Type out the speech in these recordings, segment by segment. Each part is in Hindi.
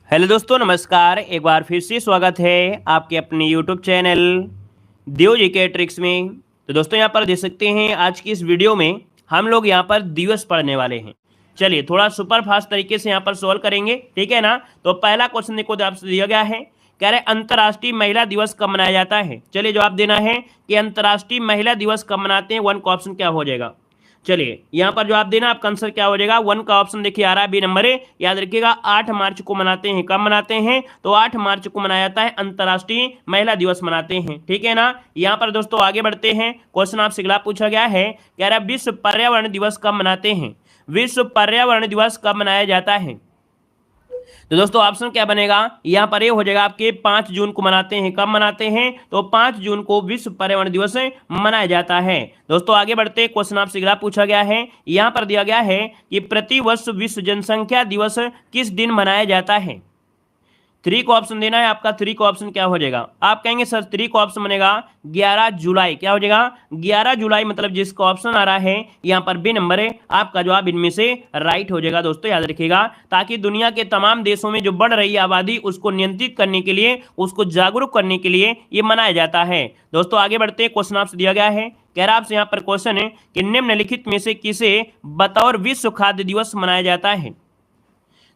हेलो दोस्तों, नमस्कार। एक बार फिर से स्वागत है आपके अपने यूट्यूब चैनल देव जी के ट्रिक्स में। तो दोस्तों, यहाँ पर देख सकते हैं आज की इस वीडियो में हम लोग यहाँ पर दिवस पढ़ने वाले हैं। चलिए थोड़ा सुपर फास्ट तरीके से यहाँ पर सॉल्व करेंगे, ठीक है ना। तो पहला क्वेश्चन देखो, जो आपसे दिया गया है, कह रहे अंतर्राष्ट्रीय महिला दिवस कब मनाया जाता है। चलिए जवाब देना है कि अंतर्राष्ट्रीय महिला दिवस कब मनाते हैं। वन का ऑप्शन क्या हो जाएगा। चलिए यहाँ पर जवाब देना, आपका आंसर क्या हो जाएगा। वन का ऑप्शन देखिए आ रहा है, बी नंबर है। याद रखिएगा 8 मार्च को मनाते हैं। कब मनाते हैं? तो 8 मार्च को मनाया जाता है, अंतर्राष्ट्रीय महिला दिवस मनाते हैं, ठीक है ना। यहाँ पर दोस्तों आगे बढ़ते हैं। क्वेश्चन आपसे अगला पूछा गया है, कह रहा है विश्व पर्यावरण दिवस कब मनाते हैं। विश्व पर्यावरण दिवस कब मनाया जाता है। तो दोस्तों ऑप्शन क्या बनेगा, यहाँ पर ये हो जाएगा आपके 5 जून को मनाते हैं। कब मनाते हैं? तो 5 जून को विश्व पर्यावरण दिवस मनाया जाता है। दोस्तों आगे बढ़ते, क्वेश्चन आपसे अगला पूछा गया है। यहाँ पर दिया गया है कि प्रतिवर्ष विश्व जनसंख्या दिवस किस दिन मनाया जाता है। 3 को ऑप्शन देना है आपका। 3 का ऑप्शन क्या हो जाएगा। आप कहेंगे सर 3 का ऑप्शन बनेगा 11 जुलाई। क्या हो जाएगा? 11 जुलाई, मतलब जिसका ऑप्शन आ रहा है यहाँ पर बी नंबर है, आपका जवाब इनमें से राइट हो जाएगा। दोस्तों याद रखिएगा, ताकि दुनिया के तमाम देशों में जो बढ़ रही आबादी उसको नियंत्रित करने के लिए, उसको जागरूक करने के लिए ये मनाया जाता है। दोस्तों आगे बढ़ते, क्वेश्चन आपसे दिया गया है, कह रहा आपसे यहाँ पर क्वेश्चन है कि निम्नलिखित में से किसे बतौर विश्व खाद्य दिवस मनाया जाता है।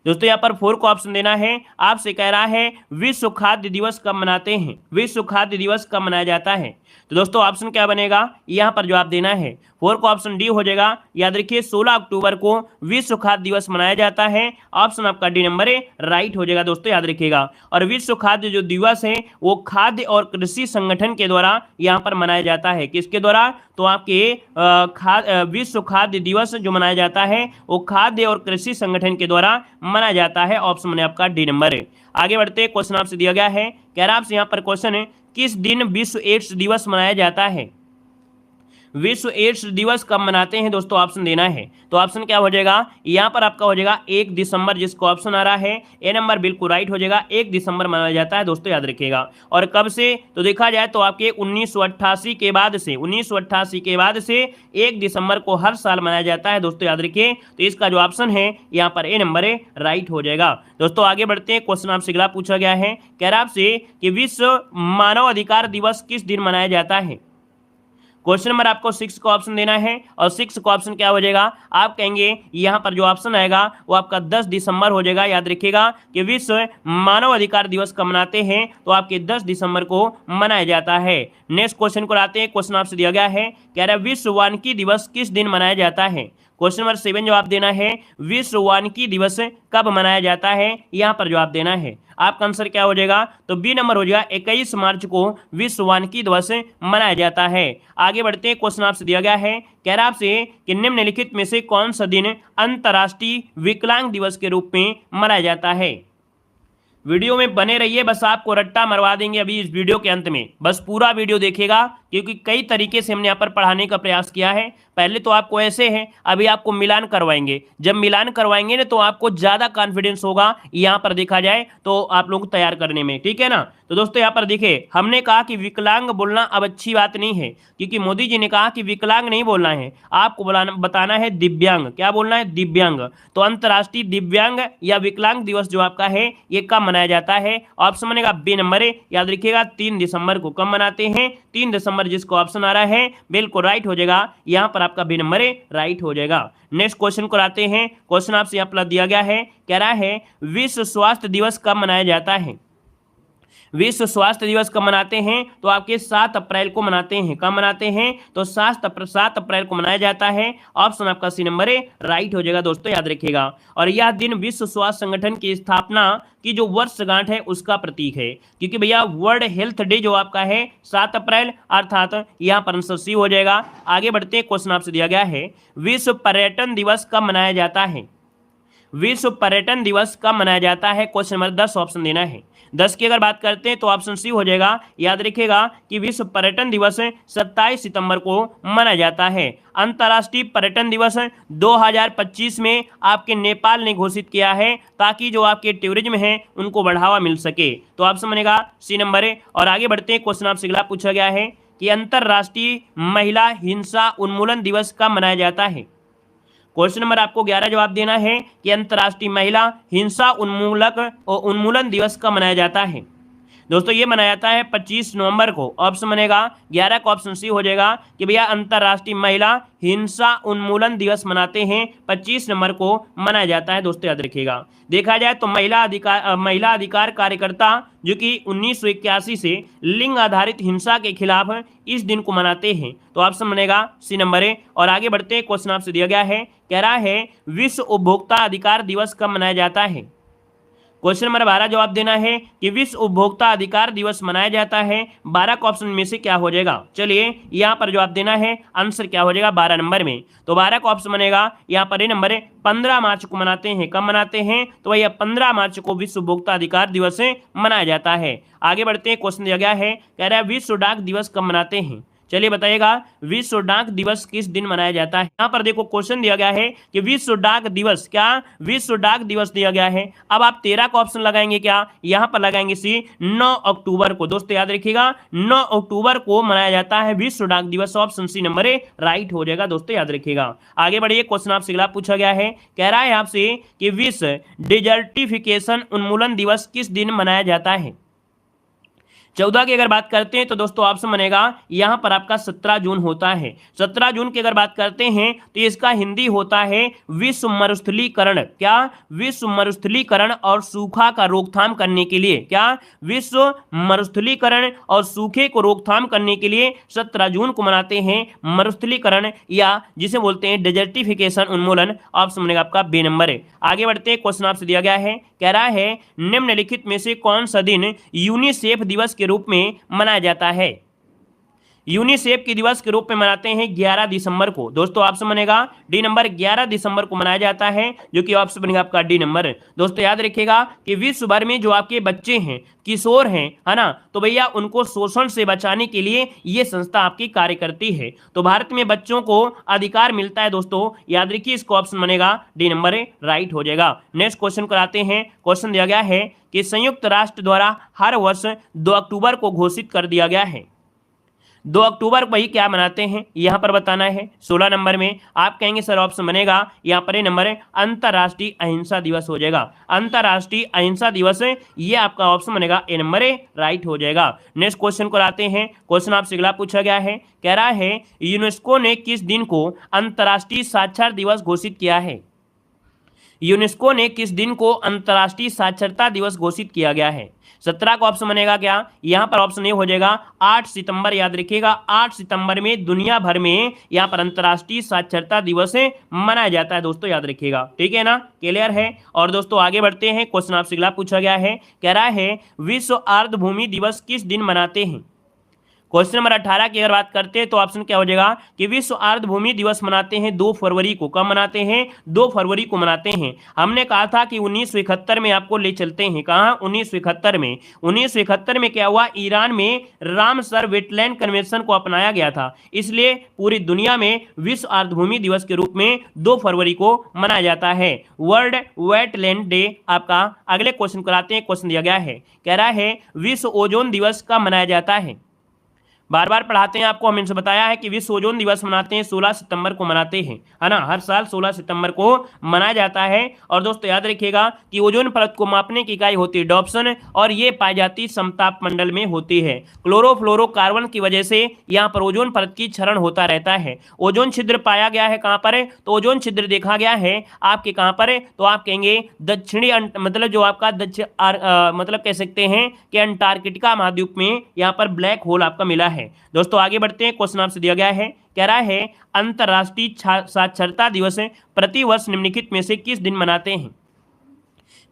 दोस्तों यहाँ पर 4 को ऑप्शन देना है। आपसे कह रहा है विश्व खाद्य दिवस कब मनाते हैं। विश्व खाद्य दिवस कब मनाया जाता है। तो दोस्तों ऑप्शन क्या बनेगा, यहाँ पर जवाब देना है 4 का ऑप्शन डी हो जाएगा। याद रखिए 16 अक्टूबर को विश्व खाद्य दिवस मनाया जाता है। ऑप्शन आपका डी नंबर है, राइट हो जाएगा। दोस्तों याद रखिएगा, और विश्व खाद्य जो दिवस है वो खाद्य और कृषि संगठन के द्वारा यहाँ पर मनाया जाता है। किसके द्वारा? तो आपके विश्व खाद्य दिवस जो मनाया जाता है वो खाद्य और कृषि संगठन के द्वारा मनाया जाता है। ऑप्शन में आपका डी नंबर है। आगे बढ़ते, क्वेश्चन आपसे दिया गया है, कह रहा आपसे यहाँ पर क्वेश्चन है किस दिन विश्व एड्स दिवस मनाया जाता है। विश्व एड्स दिवस कब मनाते हैं। दोस्तों ऑप्शन देना है। तो ऑप्शन क्या हो जाएगा, यहाँ पर आपका हो जाएगा 1 दिसंबर, जिसको ऑप्शन आ रहा है ए नंबर, बिल्कुल राइट हो जाएगा। 1 दिसंबर मनाया जाता है। दोस्तों याद रखिएगा, और कब से तो देखा जाए तो आपके 1988 के बाद से 1988 के बाद से 1 दिसंबर को हर साल मनाया जाता है। दोस्तों याद रखिए, तो इसका जो ऑप्शन है यहाँ पर ए नंबर है, राइट हो जाएगा। दोस्तों आगे बढ़ते हैं, क्वेश्चन आपसे अगला पूछा गया है, कह रहा आपसे कि विश्व मानव अधिकार दिवस किस दिन मनाया जाता है। क्वेश्चन नंबर आपको 6 का ऑप्शन देना है, और 6 का ऑप्शन क्या हो जाएगा। आप कहेंगे यहाँ पर जो ऑप्शन आएगा वो आपका 10 दिसंबर हो जाएगा। याद रखिएगा कि विश्व मानव अधिकार दिवस कब मनाते हैं, तो आपके 10 दिसंबर को मनाया जाता है। नेक्स्ट क्वेश्चन को आते हैं। क्वेश्चन आपसे दिया गया है, कह रहा है विश्व वानिकी दिवस किस दिन मनाया जाता है। क्वेश्चन नंबर 7 जवाब देना है, विश्व वानिकी दिवस कब मनाया जाता है, यहाँ पर जवाब देना है। आपका आंसर क्या हो जाएगा, तो बी नंबर हो जाएगा 21 मार्च को विश्व वानिकी दिवस मनाया जाता है। आगे बढ़ते हैं, क्वेश्चन आपसे दिया गया है, कह रहा आपसे कि निम्नलिखित में से कौन सा दिन अंतर्राष्ट्रीय विकलांग दिवस के रूप में मनाया जाता है। वीडियो में बने रहिए, बस आपको रट्टा मरवा देंगे अभी इस वीडियो के अंत में। बस पूरा वीडियो देखिएगा, क्योंकि कई तरीके से हमने यहाँ पर पढ़ाने का प्रयास किया है। पहले तो आपको ऐसे है, अभी आपको मिलान करवाएंगे। जब मिलान करवाएंगे ना तो आपको ज़्यादा कॉन्फिडेंस होगा यहाँ पर देखा जाए तो आप लोग तैयार करने में, ठीक है ना। तो दोस्तों यहाँ पर देखिए, हमने कहा कि विकलांग बोलना अब अच्छी बात नहीं है, क्योंकि मोदी जी ने कहा कि विकलांग नहीं बोलना है, आपको बताना है दिव्यांग। क्या बोलना है? दिव्यांग। तो अंतर्राष्ट्रीय दिव्यांग या विकलांग दिवस जो आपका है ये कब मनाया जाता है। ऑप्शन बनेगा बी नंबर है। याद रखिएगा 3 दिसंबर को। कब मनाते हैं? 3 दिसंबर, जिसको ऑप्शन आ रहा है बिल्कुल राइट हो जाएगा। यहाँ पर आपका बी नंबर है, राइट हो जाएगा। नेक्स्ट क्वेश्चन को आते हैं। क्वेश्चन आपसे यहाँ पर दिया गया है, कह रहा है विश्व स्वास्थ्य दिवस कब मनाया जाता है। विश्व स्वास्थ्य दिवस कब मनाते हैं, तो आपके 7 अप्रैल को मनाते हैं। कब मनाते हैं? तो 7 अप्रैल को मनाया जाता है। ऑप्शन आपका सी नंबर है, राइट हो जाएगा। दोस्तों याद रखिएगा, और यह दिन विश्व स्वास्थ्य संगठन की स्थापना की जो वर्षगांठ है उसका प्रतीक है, क्योंकि भैया वर्ल्ड हेल्थ डे जो आपका है 7 अप्रैल, अर्थात यहाँ पर आंसर सी हो जाएगा। आगे बढ़ते, क्वेश्चन आपसे दिया गया है, विश्व पर्यटन दिवस कब मनाया जाता है। विश्व पर्यटन दिवस कब मनाया जाता है। क्वेश्चन नंबर 10 ऑप्शन देना है। 10 की अगर बात करते हैं तो ऑप्शन सी हो जाएगा। याद रखिएगा कि विश्व पर्यटन दिवस 27 सितंबर को मनाया जाता है। अंतर्राष्ट्रीय पर्यटन दिवस 2025 में आपके नेपाल ने घोषित किया है, ताकि जो आपके टूरिज्म है उनको बढ़ावा मिल सके। तो ऑप्शन बनेगा सी नंबर है। और आगे बढ़ते हैं, क्वेश्चन आपसे अगला पूछा गया है कि अंतर्राष्ट्रीय महिला हिंसा उन्मूलन दिवस कब मनाया जाता है। क्वेश्चन नंबर आपको 11 जवाब देना है कि अंतर्राष्ट्रीय महिला हिंसा उन्मूलन दिवस कब मनाया जाता है। दोस्तों ये मनाया जाता है 25 नवंबर को। ऑप्शन बनेगा 11 का ऑप्शन सी हो जाएगा कि भैया अंतर्राष्ट्रीय महिला हिंसा उन्मूलन दिवस मनाते हैं 25 नवंबर को मनाया जाता है। दोस्तों याद रखिएगा, देखा जाए तो महिला अधिकार कार्यकर्ता जो कि 1981 से लिंग आधारित हिंसा के खिलाफ इस दिन को मनाते हैं। तो ऑप्शन बनेगा सी नंबर ए। और आगे बढ़ते हैं, क्वेश्चन आपसे दिया गया है, कह रहा है विश्व उपभोक्ता अधिकार दिवस कब मनाया जाता है। क्वेश्चन नंबर 12 जवाब देना है कि विश्व उपभोक्ता अधिकार दिवस मनाया जाता है 12 का ऑप्शन में से क्या हो जाएगा। चलिए यहाँ पर जवाब देना है, आंसर क्या हो जाएगा 12 नंबर में। तो 12 का ऑप्शन बनेगा यहाँ पर ए नंबर है 15 मार्च को मनाते हैं। कब मनाते हैं, तो भैया 15 मार्च को विश्व उपभोक्ता अधिकार दिवस मनाया जाता है। आगे बढ़ते हैं, क्वेश्चन दिया गया है, कह रहा है विश्व डाक दिवस कब मनाते हैं। चलिए बताइएगा विश्व डाक दिवस किस दिन मनाया जाता है। यहाँ पर देखो क्वेश्चन दिया गया है कि विश्व डाक दिवस, क्या विश्व डाक दिवस दिया गया है। अब आप 13 का ऑप्शन लगाएंगे, क्या यहाँ पर लगाएंगे सी 9 अक्टूबर को। दोस्तों याद रखिएगा 9 अक्टूबर को मनाया जाता है विश्व डाक दिवस। Option C number A right हो जाएगा। दोस्तों याद रखिएगा, आगे बढ़िए, क्वेश्चन आपसे अगला पूछा गया है, कह रहा है आपसे कि विश्व डिजर्टिफिकेशन उन्मूलन दिवस किस दिन मनाया जाता है। 14 की अगर बात करते हैं तो दोस्तों ऑप्शन बनेगा यहाँ पर आपका 17 जून होता है। 17 जून की अगर बात करते हैं तो इसका हिंदी होता है विश्व मरुस्थलीकरण। क्या, विश्व मरुस्थलीकरण और सूखा का रोकथाम करने के लिए, क्या विश्व मरुस्थलीकरण और सूखे को रोकथाम करने के लिए 17 जून को मनाते हैं मरुस्थलीकरण, या जिसे बोलते हैं डेजर्टिफिकेशन उन्मूलन। ऑप्शन बनेगा आपका बी नंबर है। आगे बढ़ते हैं, क्वेश्चन आपसे दिया गया है, कह रहा है निम्नलिखित में से कौन सा दिन यूनिसेफ दिवस के रूप में मनाया जाता है। यूनिसेफ के दिवस के रूप में मनाते हैं 11 दिसंबर को। दोस्तों ऑप्शन बनेगा डी नंबर, 11 दिसंबर को मनाया जाता है, जो कि ऑप्शन बनेगा आपका डी नंबर। दोस्तों याद रखिएगा कि विश्व भर में जो आपके बच्चे हैं, किशोर हैं, है ना, तो भैया उनको शोषण से बचाने के लिए ये संस्था आपकी कार्य करती है। तो भारत में बच्चों को अधिकार मिलता है। दोस्तों याद रखिए, इसको ऑप्शन बनेगा डी नंबर राइट हो जाएगा। नेक्स्ट क्वेश्चन कराते हैं। क्वेश्चन दिया गया है कि संयुक्त राष्ट्र द्वारा हर वर्ष 2 अक्टूबर को घोषित कर दिया गया है। 2 अक्टूबर को ही क्या मनाते हैं, यहाँ पर बताना है। 16 नंबर में आप कहेंगे सर ऑप्शन बनेगा यहाँ पर नंबर अंतर्राष्ट्रीय अहिंसा दिवस हो जाएगा। अंतर्राष्ट्रीय अहिंसा दिवस ये आपका ऑप्शन बनेगा ए नंबर राइट हो जाएगा। नेक्स्ट क्वेश्चन को आते हैं। क्वेश्चन आपसे अगला पूछा गया है, कह रहा है यूनेस्को ने किस दिन को अंतर्राष्ट्रीय साक्षर दिवस घोषित किया है। यूनेस्को ने किस दिन को अंतर्राष्ट्रीय साक्षरता दिवस घोषित किया गया है। 17 का ऑप्शन बनेगा क्या, यहाँ पर ऑप्शन ए हो जाएगा 8 सितंबर। याद रखिएगा 8 सितंबर में दुनिया भर में यहाँ पर अंतर्राष्ट्रीय साक्षरता दिवस मनाया जाता है। दोस्तों याद रखिएगा, ठीक है ना, क्लियर है। और दोस्तों आगे बढ़ते हैं, क्वेश्चन आपसे अगला पूछा गया है, कह रहा है विश्व आर्द्रभूमि दिवस किस दिन मनाते हैं। क्वेश्चन नंबर 18 की अगर बात करते हैं तो ऑप्शन क्या हो जाएगा कि विश्व आर्द्रभूमि दिवस मनाते हैं 2 फरवरी को। कब मनाते हैं, 2 फरवरी को मनाते हैं। हमने कहा था कि 1971 में आपको ले चलते हैं। कहाँ, 1971 में। 1971 में क्या हुआ, ईरान में रामसर वेटलैंड कन्वेंशन को अपनाया गया था, इसलिए पूरी दुनिया में विश्व आर्द्रभूमि दिवस के रूप में 2 फरवरी को मनाया जाता है, वर्ल्ड वेटलैंड डे आपका। अगले क्वेश्चन कराते हैं। क्वेश्चन दिया गया है, कह रहा है विश्व ओजोन दिवस कब मनाया जाता है। बार बार पढ़ाते हैं आपको, हम इनसे बताया है कि विश्व ओजोन दिवस मनाते हैं 16 सितंबर को मनाते हैं, है ना, हर साल 16 सितंबर को मनाया जाता है। और दोस्तों याद रखिएगा कि ओजोन परत को मापने की इकाई होती है डॉप्सन, और ये पाई जाती समताप मंडल में होती है। क्लोरोफ्लोरोकार्बन की वजह से यहाँ पर ओजोन परत की क्षरण होता रहता है। ओजोन छिद्र पाया गया है कहाँ पर, तो ओजोन छिद्र देखा गया है आपके कहाँ पर, तो आप कहेंगे दक्षिणी मतलब जो आपका मतलब कह सकते हैं कि अंटार्कटिका महाद्वीप में यहाँ पर ब्लैक होल आपका मिला है। दोस्तों आगे बढ़ते हैं। क्वेश्चन आपसे दिया गया है, कह रहा है अंतर्राष्ट्रीय साक्षरता दिवस प्रति वर्ष निम्नलिखित में से किस दिन मनाते हैं।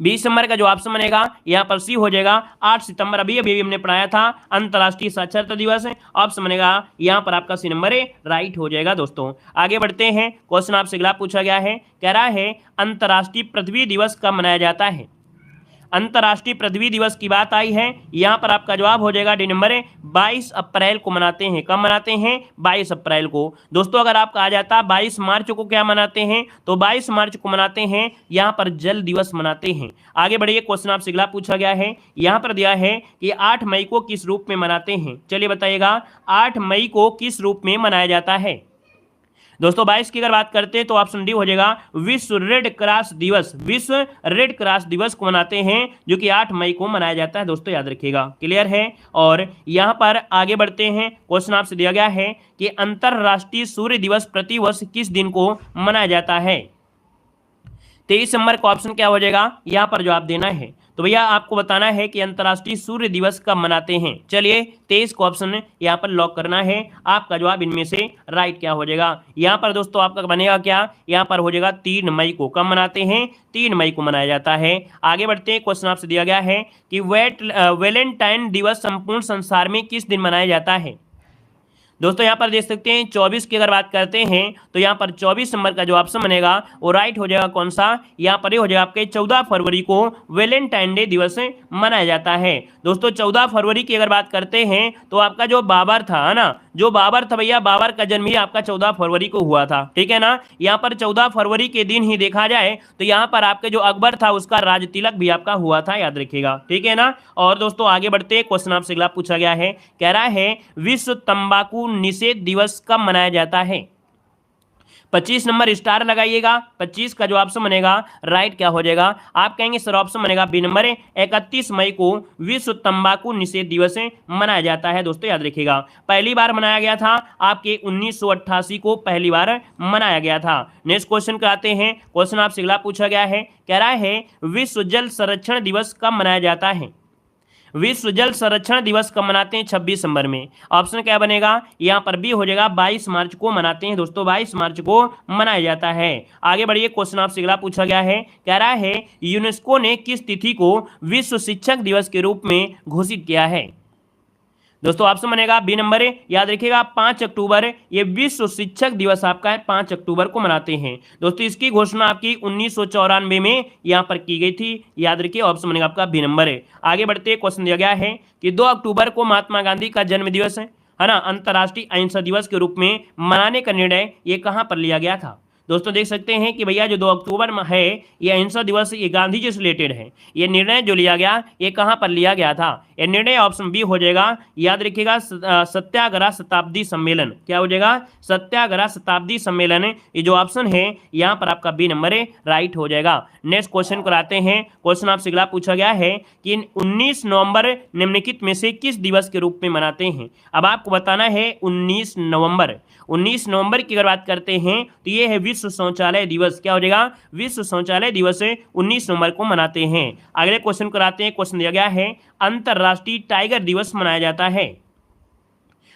20 सितंबर का जो ऑप्शन बनेगा यहाँ पर सी हो जाएगा 8 सितंबर। अभी हमने पढ़ाया था अंतर्राष्ट्रीय साक्षरता दिवस। ऑप्शन बनेगा यहाँ पर आपका सी नंबर राइट हो जाएगा। दोस्तों आगे बढ़ते हैं। क्वेश्चन आपसे अगला पूछा गया है, कह रहा है अंतर्राष्ट्रीय पृथ्वी दिवस कब मनाया जाता है। अंतर्राष्ट्रीय पृथ्वी दिवस की बात आई है, यहाँ पर आपका जवाब हो जाएगा डी नंबर 22 अप्रैल को मनाते हैं। कब मनाते हैं, 22 अप्रैल को। दोस्तों अगर आपका आ जाता 22 मार्च को क्या मनाते हैं, तो 22 मार्च को मनाते हैं यहाँ पर जल दिवस मनाते हैं। आगे बढ़िए। क्वेश्चन आपसे अगला पूछा गया है, यहाँ पर दिया है कि 8 मई को किस रूप में मनाते हैं। चलिए बताइएगा 8 मई को किस रूप में मनाया जाता है। दोस्तों 22 की अगर बात करते हैं तो ऑप्शन डी हो जाएगा विश्व रेड क्रॉस दिवस। विश्व रेड क्रॉस दिवस को मनाते हैं जो कि 8 मई को मनाया जाता है। दोस्तों याद रखिएगा, क्लियर है। और यहां पर आगे बढ़ते हैं, क्वेश्चन आपसे दिया गया है कि अंतरराष्ट्रीय सूर्य दिवस प्रतिवर्ष किस दिन को मनाया जाता है। 23 नंबर का ऑप्शन क्या हो जाएगा, यहां पर जवाब देना है। तो भैया आपको बताना है कि अंतर्राष्ट्रीय सूर्य दिवस कब मनाते हैं। चलिए 23 को ऑप्शन यहाँ पर लॉक करना है। आपका जवाब इनमें से राइट क्या हो जाएगा, यहाँ पर दोस्तों आपका बनेगा क्या, यहाँ पर हो जाएगा 3 मई को। कब मनाते हैं, 3 मई को मनाया जाता है। आगे बढ़ते हैं, क्वेश्चन आपसे दिया गया है कि वैलेंटाइन दिवस संपूर्ण संसार में किस दिन मनाया जाता है। दोस्तों यहाँ पर देख सकते हैं 24 की अगर बात करते हैं तो यहाँ पर 24 नंबर का जो ऑप्शन बनेगा वो राइट हो जाएगा। कौन सा, यहाँ पर ये हो जाएगा आपके 14 फरवरी को वैलेंटाइन डे दिवस मनाया जाता है। दोस्तों 14 फरवरी की अगर बात करते हैं तो आपका जो बाबर था, है ना, जो बाबर था भैया, बाबर का जन्म ही आपका 14 फरवरी को हुआ था, ठीक है ना। यहाँ पर 14 फरवरी के दिन ही देखा जाए तो यहाँ पर आपके जो अकबर था उसका राज तिलक भी आपका हुआ था, याद रखिएगा, ठीक है ना। और दोस्तों आगे बढ़ते, क्वेश्चन आपसे अगला पूछा गया है, कह रहा है विश्व तंबाकू निषेध दिवस कब मनाया जाता है। 25 नंबर स्टार लगाइएगा। 25 का जो ऑप्शन बनेगा राइट क्या हो जाएगा, आप कहेंगे सर ऑप्शन बनेगा बी नंबर 31 मई को विश्व तंबाकू निषेध दिवस मनाया जाता है। दोस्तों याद रखिएगा, पहली बार मनाया गया था आपके 1988 को पहली बार मनाया गया था। नेक्स्ट क्वेश्चन कराते हैं, क्वेश्चन आपसे अगला पूछा गया है, कह रहा है विश्व जल संरक्षण दिवस कब मनाया जाता है। विश्व जल संरक्षण दिवस कब मनाते हैं, 26 नंबर में। ऑप्शन क्या बनेगा, यहाँ पर बी हो जाएगा 22 मार्च को मनाते हैं। दोस्तों 22 मार्च को मनाया जाता है। आगे बढ़िए, क्वेश्चन आपसे अगला पूछा गया है, कह रहा है यूनेस्को ने किस तिथि को विश्व शिक्षक दिवस के रूप में घोषित किया है। दोस्तों ऑप्शन बनेगा बी नंबर याद रखिएगा 5 अक्टूबर, ये विश्व शिक्षक दिवस आपका है 5 अक्टूबर को मनाते हैं। दोस्तों इसकी घोषणा आपकी 1994 में यहाँ पर की गई थी, याद रखिए, ऑप्शन बनेगा आपका बी नंबर। आगे बढ़ते, क्वेश्चन दिया गया है कि 2 अक्टूबर को महात्मा गांधी का जन्म दिवस है ना, अंतर्राष्ट्रीय अहिंसा दिवस के रूप में मनाने का निर्णय ये कहाँ पर लिया गया था। दोस्तों देख सकते हैं कि भैया जो 2 अक्टूबर में है ये अहिंसा दिवस, ये गांधी जी से रिलेटेड है। ये निर्णय जो लिया गया ये कहाँ पर लिया गया था, ये निर्णय ऑप्शन बी हो जाएगा, याद रखिएगा सत्याग्रह शताब्दी सम्मेलन। क्या हो जाएगा, सत्याग्रह शताब्दी सम्मेलन। ये जो ऑप्शन है यहाँ पर आपका बी नंबर राइट हो जाएगा। नेक्स्ट क्वेश्चन कराते हैं, क्वेश्चन आपसे अगला पूछा गया है कि 19 नवंबर निम्नलिखित में से किस दिवस के रूप में मनाते हैं। अब आपको बताना है 19 नवंबर। 19 नवंबर की अगर बात करते हैं तो ये है विश्व शौचालय दिवस। क्या हो जाएगा, विश्व शौचालय दिवस 19 नवंबर को मनाते हैं। अगले क्वेश्चन कराते हैं, क्वेश्चन दिया गया है अंतरराष्ट्रीय टाइगर दिवस मनाया जाता है।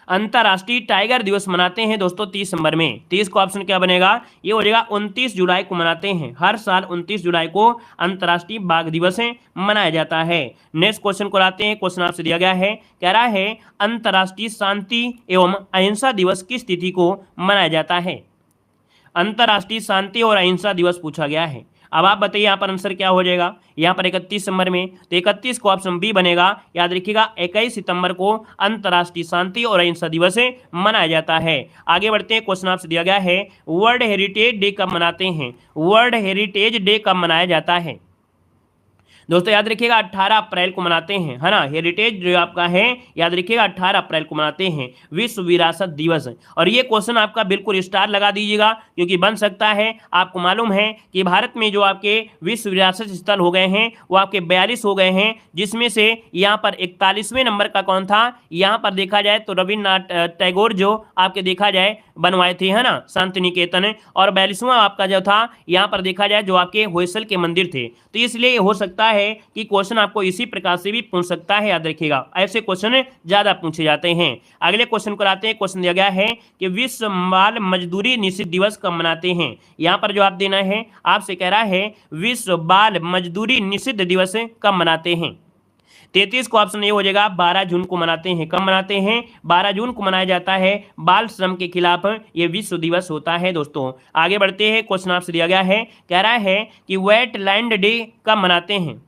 अंतरराष्ट्रीय टाइगर दिवस मनाते हैं दोस्तों 30 नंबर में। 30 का ऑप्शन क्या बनेगा, ये हो जाएगा 29 जुलाई को मनाते हैं। हर साल 29 जुलाई को अंतरराष्ट्रीय बाघ दिवस मनाया जाता है। नेक्स्ट क्वेश्चन को लाते हैं, क्वेश्चन आपसे दिया गया है, कह रहा है अंतरराष्ट्रीय शांति एवं अहिंसा दिवस किस तिथि को मनाया जाता है। अंतरराष्ट्रीय शांति और अहिंसा दिवस पूछा गया है। अब आप बताइए यहाँ पर आंसर क्या हो जाएगा, यहाँ पर 31 नंबर में, तो 31 को ऑप्शन बी बनेगा। याद रखिएगा 21 सितंबर को अंतर्राष्ट्रीय शांति और अहिंसा दिवस मनाया जाता है। आगे बढ़ते हैं, क्वेश्चन आपसे दिया गया है वर्ल्ड हेरिटेज डे कब मनाते हैं। वर्ल्ड हेरिटेज डे कब मनाया जाता है। दोस्तों याद रखिएगा 18 अप्रैल को मनाते हैं, है ना। हेरिटेज जो आपका है याद रखिएगा 18 अप्रैल को मनाते हैं विश्व विरासत दिवस। और ये क्वेश्चन आपका बिल्कुल स्टार लगा दीजिएगा क्योंकि बन सकता है, आपको मालूम है कि भारत में जो आपके विश्व विरासत स्थल हो गए हैं वो आपके 42 हो गए हैं, जिसमें से यहाँ पर 41वें नंबर का कौन था, यहाँ पर देखा जाए तो रविन्द्रनाथ टैगोर जो आपके देखा जाए बनवाए थे, है ना, शांति निकेतन। और 42वां आपका जो था यहाँ पर देखा जाए जो आपके होयसल के मंदिर थे। तो इसलिए हो सकता है कि क्वेश्चन आपको इसी प्रकार से भी पूछ सकता है, याद रखिएगा ऐसे क्वेश्चन ज्यादा पूछे जाते हैं। अगले क्वेश्चन को आते हैं, क्वेश्चन दिया गया है कि विश्व बाल मजदूरी निषेध दिवस कब मनाते हैं। यहाँ पर जो आप देना है, आपसे कह रहा है विश्व बाल मजदूरी निषेध दिवस कब मनाते हैं। 33 को ऑप्शन ये हो जाएगा 12 जून को मनाते हैं। कब मनाते हैं, 12 जून को मनाया जाता है। बाल श्रम के खिलाफ ये विश्व दिवस होता है। दोस्तों आगे बढ़ते हैं, क्वेश्चन आपसे दिया गया है, कह रहा है कि वेटलैंड डे कब मनाते हैं।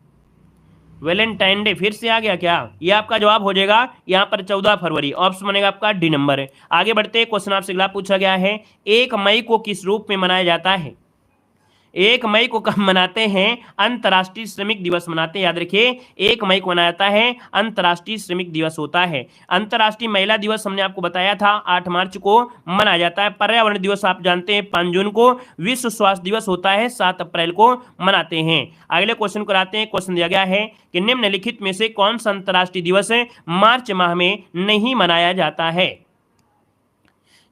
वैलेंटाइन डे फिर से आ गया क्या, ये आपका जवाब हो जाएगा यहाँ पर 14 फरवरी, ऑप्शन बनेगा आपका डी नंबर। आगे बढ़ते हैं, क्वेश्चन आपसे अगला पूछा गया है 1 मई को किस रूप में मनाया जाता है। 1 मई को कब मनाते हैं? अंतर्राष्ट्रीय श्रमिक दिवस मनाते हैं, याद रखिए 1 मई को मनाया जाता है, अंतर्राष्ट्रीय श्रमिक दिवस होता है। अंतर्राष्ट्रीय महिला दिवस हमने आपको बताया था 8 मार्च को मनाया जाता है। पर्यावरण दिवस आप जानते हैं 5 जून को। विश्व स्वास्थ्य दिवस होता है 7 अप्रैल को मनाते हैं। अगले क्वेश्चन को आते हैं। क्वेश्चन दिया गया है कि निम्नलिखित में से कौन सा अंतर्राष्ट्रीय दिवस मार्च माह में नहीं मनाया जाता है?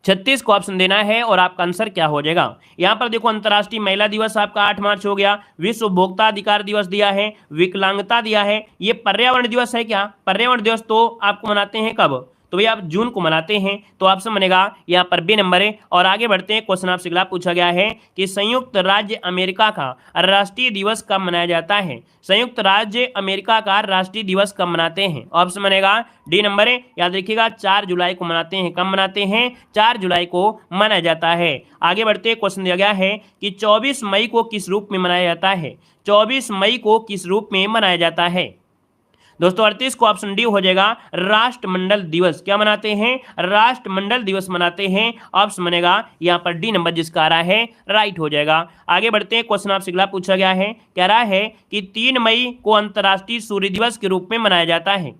36 को ऑप्शन देना है और आपका आंसर क्या हो जाएगा? यहां पर देखो, अंतर्राष्ट्रीय महिला दिवस आपका 8 मार्च हो गया, विश्व उपभोक्ता अधिकार दिवस दिया है, विकलांगता दिया है, ये पर्यावरण दिवस है क्या? पर्यावरण दिवस तो आपको मनाते हैं कब? तो भैया आप जून को मनाते हैं, तो ऑप्शन बनेगा यहाँ पर बी नंबर है। और आगे बढ़ते हैं, क्वेश्चन आपसे अगला पूछा गया है कि संयुक्त राज्य अमेरिका का राष्ट्रीय दिवस कब मनाया जाता है? संयुक्त राज्य अमेरिका का राष्ट्रीय दिवस कब मनाते हैं? ऑप्शन बनेगा डी नंबर है। याद रखिएगा 4 जुलाई को मनाते हैं। कब मनाते हैं? 4 जुलाई को मनाया जाता है। आगे बढ़ते हैं, क्वेश्चन दिया गया है कि 24 मई को किस रूप में मनाया जाता है? 24 मई को किस रूप में मनाया जाता है? दोस्तों 38 को ऑप्शन डी हो जाएगा, राष्ट्रमंडल दिवस। क्या मनाते हैं? राष्ट्रमंडल दिवस मनाते हैं। ऑप्शन बनेगा यहाँ पर डी नंबर, जिसका आ रहा है राइट हो जाएगा। आगे बढ़ते हैं, क्वेश्चन आपसे अगला पूछा गया है, कह रहा है कि 3 मई को अंतर्राष्ट्रीय सूर्य दिवस के रूप में मनाया जाता है।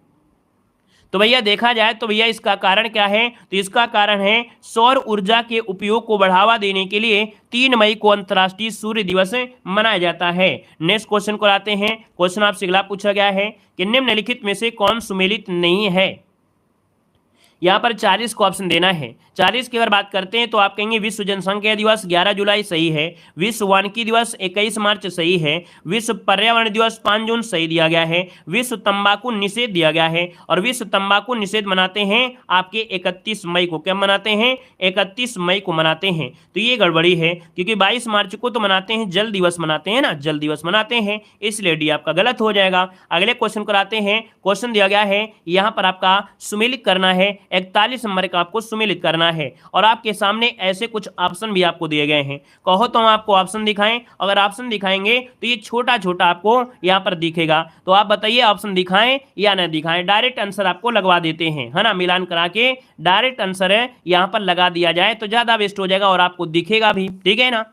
तो भैया देखा जाए तो भैया इसका कारण क्या है? तो इसका कारण है सौर ऊर्जा के उपयोग को बढ़ावा देने के लिए 3 मई को अंतर्राष्ट्रीय सूर्य दिवस मनाया जाता है। नेक्स्ट क्वेश्चन को आते हैं। क्वेश्चन आपसे अगला पूछा गया है कि निम्नलिखित में से कौन सुमेलित नहीं है? यहाँ पर 40 को ऑप्शन देना है। 40 की अगर बात करते हैं तो आप कहेंगे विश्व जनसंख्या दिवस 11 जुलाई सही है, विश्व वानिकी दिवस 21 मार्च सही है, विश्व पर्यावरण दिवस 5 जून सही दिया गया है, विश्व तंबाकू निषेध दिया गया है, और विश्व तंबाकू निषेध मनाते हैं आपके 31 मई को। क्या मनाते हैं? 31 मई को मनाते हैं। तो ये गड़बड़ी है, क्योंकि 22 मार्च को तो मनाते हैं, जल दिवस मनाते हैं ना, जल दिवस मनाते हैं, इसलिए डी आपका गलत हो जाएगा। अगले क्वेश्चन को आते हैं। क्वेश्चन दिया गया है, यहाँ पर आपका सुमेलित करना है, 41 नंबर का आपको सुमेलित करना है, और आपके सामने ऐसे कुछ ऑप्शन भी आपको दिए गए हैं। कहो तो हम आपको ऑप्शन दिखाएं? अगर ऑप्शन दिखाएंगे तो ये छोटा छोटा आपको यहाँ पर दिखेगा, तो आप बताइए ऑप्शन दिखाएं या न दिखाएं। डायरेक्ट आंसर आपको लगवा देते हैं, है ना, मिलान करा के डायरेक्ट आंसर है यहाँ पर लगा दिया जाए तो ज्यादा बेस्ट हो जाएगा और आपको दिखेगा भी, ठीक है ना।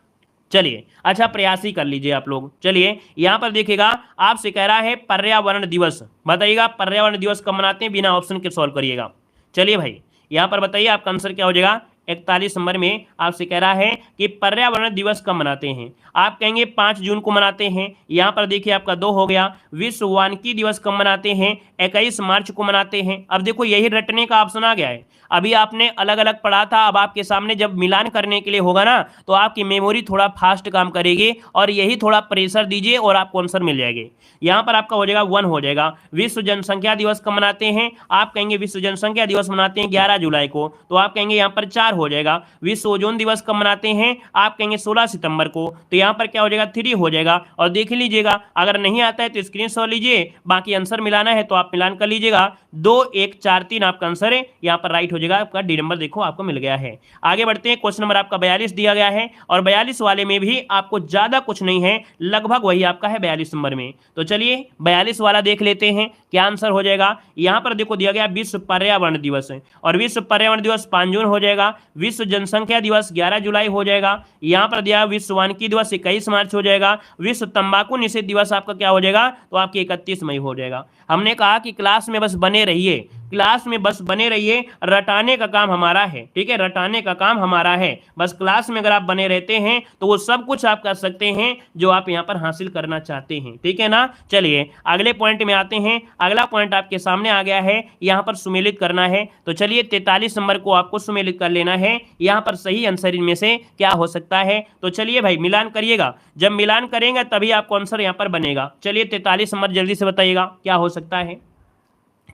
चलिए अच्छा, प्रयास ही कर लीजिए आप लोग। चलिए यहाँ पर देखिएगा, आपसे कह रहा है पर्यावरण दिवस, बताइएगा पर्यावरण दिवस कब मनाते हैं? बिना ऑप्शन के सॉल्व करिएगा। चलिए भाई यहाँ पर बताइए आपका आंसर क्या हो जाएगा? 41 नंबर में आपसे कह रहा है कि पर्यावरण दिवस कब मनाते हैं? आप कहेंगे 5 जून को मनाते हैं। यहाँ पर देखिए आपका 2 हो गया। विश्व वानिकी दिवस कब मनाते हैं? 21 मार्च को मनाते हैं। अब देखो यही रटने का ऑप्शन आ गया है। अभी आपने अलग अलग पढ़ा था, अब आपके सामने जब मिलान करने के लिए होगा ना, तो आपकी मेमोरी थोड़ा फास्ट काम करेगी, और यही थोड़ा प्रेशर दीजिए और आपको आंसर मिल जाएगी। यहाँ पर आपका हो जाएगा 1 हो जाएगा। विश्व जनसंख्या दिवस कब मनाते हैं? आप कहेंगे विश्व जनसंख्या दिवस मनाते हैं 11 जुलाई को, तो आप कहेंगे यहाँ पर 4 हो जाएगा। विश्व ओजोन दिवस कब मनाते हैं? आप कहेंगे 16 सितंबर को, तो यहाँ पर क्या हो जाएगा? 3 हो जाएगा। और देख लीजिएगा, अगर नहीं आता है तो स्क्रीनशॉट लीजिए, बाकी आंसर मिलाना है तो आप मिलान कर लीजिएगा। 2 1 4 3 आपका आंसर है, यहाँ पर राइट हो जाएगा। आपका डी नंबर देखो आपको मिल गया है। आगे बढ़ते हैं, क्वेश्चन नंबर आपका 42 दिया गया है, और 42 वाले में भी आपको ज्यादा कुछ नहीं है, लगभग वही आपका है 42 नंबर में। तो चलिए 42 वाला देख लेते हैं क्या आंसर हो जाएगा। यहाँ पर देखो दिया गया विश्व पर्यावरण दिवस है, और विश्व पर्यावरण दिवस 5 जून हो जाएगा। विश्व जनसंख्या दिवस 11 जुलाई हो जाएगा। यहाँ पर दिया विश्व वानिकी दिवस 21 मार्च हो जाएगा। विश्व तंबाकू निषेध दिवस आपका क्या हो जाएगा? तो आपके 31 मई हो जाएगा। हमने कहा कि क्लास में बस बने रहिए, क्लास में बस बने रहिए, रटाने का काम हमारा है, ठीक है, रटाने का काम हमारा है। बस क्लास में अगर आप बने रहते हैं तो वो सब कुछ आप कर सकते हैं जो आप यहाँ पर हासिल करना चाहते हैं, ठीक है ना। चलिए अगले पॉइंट में आते हैं। अगला पॉइंट आपके सामने आ गया है, यहाँ पर सुमेलित करना है। तो चलिए 43 नंबर को आपको सुमेलित कर लेना है। यहाँ पर सही आंसर इनमें से क्या हो सकता है? तो चलिए भाई मिलान करिएगा, जब मिलान करेंगे तभी आपको आंसर यहाँ पर बनेगा। चलिए 43 नंबर जल्दी से बताइएगा क्या हो सकता है।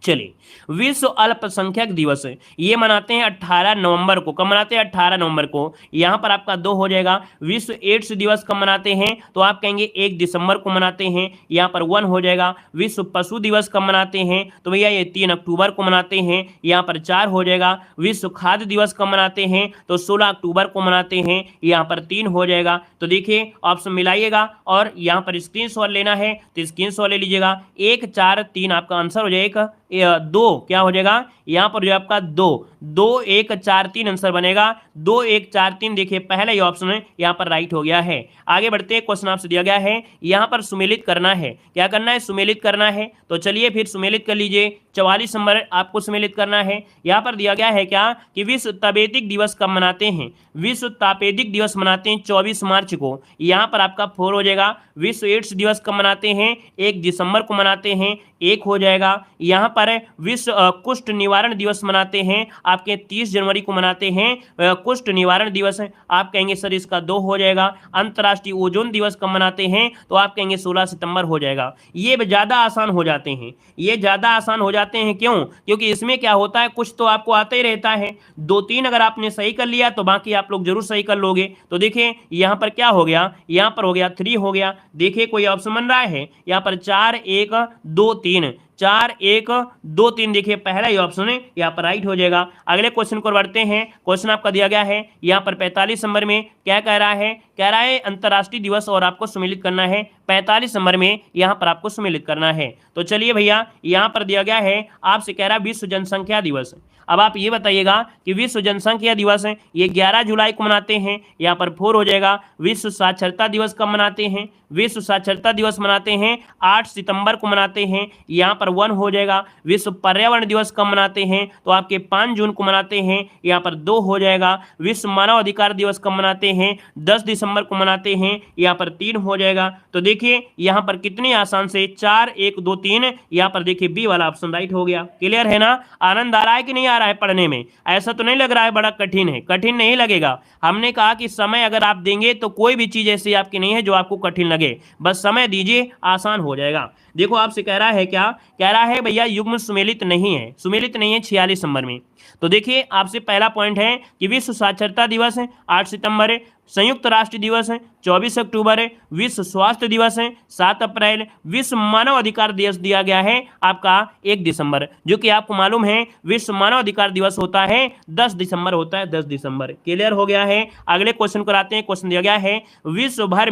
चलिए विश्व अल्पसंख्यक दिवस है, ये मनाते हैं 18 नवंबर को। कब मनाते हैं? 18 नवंबर को। यहाँ पर आपका 2 हो जाएगा। विश्व एड्स दिवस कब मनाते हैं? तो आप कहेंगे 1 दिसंबर को मनाते हैं, यहाँ पर 1 हो जाएगा। विश्व पशु दिवस कब मनाते हैं? तो भैया ये 3 अक्टूबर को मनाते हैं, यहाँ पर 4 हो जाएगा। विश्व खाद्य दिवस कब मनाते हैं? तो 16 अक्टूबर को मनाते हैं, यहाँ पर 3 हो जाएगा। तो देखिए ऑप्शन मिलाइएगा और यहाँ पर स्क्रीनशॉट लेना है तो स्क्रीनशॉट ले लीजिएगा। 1 4 3 आपका आंसर हो जाएगा। 2 क्या हो जाएगा? यहाँ पर जो आपका 2 2 1 4 3 आंसर बनेगा। 2 1 4 3 देखिए पहला ही ऑप्शन है यहाँ पर राइट हो गया है। आगे बढ़ते हैं, क्वेश्चन आपसे दिया गया है यहाँ पर सुमेलित करना है। क्या करना है? सुमेलित करना है। तो चलिए फिर सुमेलित कर लीजिए। 44 नंबर आपको सुमेलित करना है। यहाँ पर दिया गया है क्या कि विश्व तपेदिक दिवस कब मनाते हैं? विश्व तपेदिक दिवस मनाते हैं 24 मार्च को। यहाँ पर आपका 4 हो जाएगा। विश्व एड्स दिवस कब मनाते हैं? 1 दिसंबर को मनाते हैं, 1 हो जाएगा। यहाँ पर विश्व कुष्ठ निवारण दिवस मनाते हैं आपके 30 जनवरी को मनाते हैं कुष्ठ निवारण दिवस। आप कहेंगे सर इसका 2 हो जाएगा। अंतर्राष्ट्रीय ओजोन दिवस कब मनाते हैं? तो आप कहेंगे 16 सितंबर हो जाएगा। ये ज़्यादा आसान हो जाते हैं, ये ज़्यादा आसान हो जाते हैं। क्यों? क्योंकि इसमें क्या होता है, कुछ तो आपको आता ही रहता है। 2-3 अगर आपने सही कर लिया तो बाकी आप लोग जरूर सही कर लोगे। तो देखिए यहाँ पर क्या हो गया, यहाँ पर हो गया 3 हो गया। देखिए कोई ऑप्शन बन रहा है यहाँ पर 4 1 2 3, 4 1 2 3 देखिए पहला ही ऑप्शन है यहाँ पर राइट हो जाएगा। अगले क्वेश्चन को बढ़ते हैं। क्वेश्चन आपका दिया गया है यहाँ पर 45 नंबर में क्या कह रहा है? कह रहा है अंतर्राष्ट्रीय दिवस और आपको सम्मिलित करना है। 45 नंबर में यहाँ पर आपको सम्मिलित करना है। तो चलिए भैया यहाँ पर दिया गया है आपसे कह रहा है विश्व जनसंख्या दिवस। अब आप ये बताइएगा कि विश्व जनसंख्या दिवस है ये 11 जुलाई को मनाते हैं, यहाँ पर 4 हो जाएगा। विश्व साक्षरता दिवस कब मनाते हैं? विश्व साक्षरता दिवस मनाते हैं 8 सितंबर को मनाते हैं, यहाँ पर 1 हो जाएगा। विश्व पर्यावरण दिवस कब मनाते हैं? तो आपके 5 जून को मनाते हैं, यहाँ पर 2 हो जाएगा। विश्व मानव अधिकार दिवस कब मनाते हैं? 10 दिसंबर को मनाते हैं, यहाँ पर 3 हो जाएगा। तो देखिए यहाँ पर कितने आसान से 4 1 2 3, यहाँ पर देखिए बी वाला ऑप्शन राइट हो गया। क्लियर है ना? आनंद आ रहा है कि नहीं आ रहा है पढ़ने में? ऐसा तो नहीं लग रहा है बड़ा कठिन है? कठिन नहीं लगेगा। हमने कहा कि समय अगर आप देंगे तो कोई भी चीज ऐसी आपकी नहीं है जो आपको कठिन लगे, बस समय दीजिए आसान हो जाएगा। देखो आपसे कह रहा है क्या? कह रहा है भैया युग्म सुमेलित नहीं है, सुमेलित नहीं है 46 नंबर में। तो देखिए आपसे पहला पॉइंट है कि विश्व साक्षरता दिवस है 8 सितंबर है, संयुक्त राष्ट्र दिवस है 24 अक्टूबर है, विश्व स्वास्थ्य दिवस है 7 अप्रैल, विश्व मानव अधिकार दिवस दिया गया है आपका 1 दिसंबर, जो कि आपको मालूम है विश्व मानव अधिकार दिवस होता है 10 दिसंबर होता है, 10 दिसंबर। क्लियर हो गया है? अगले क्वेश्चन को आते हैं। क्वेश्चन दिया गया है विश्व भर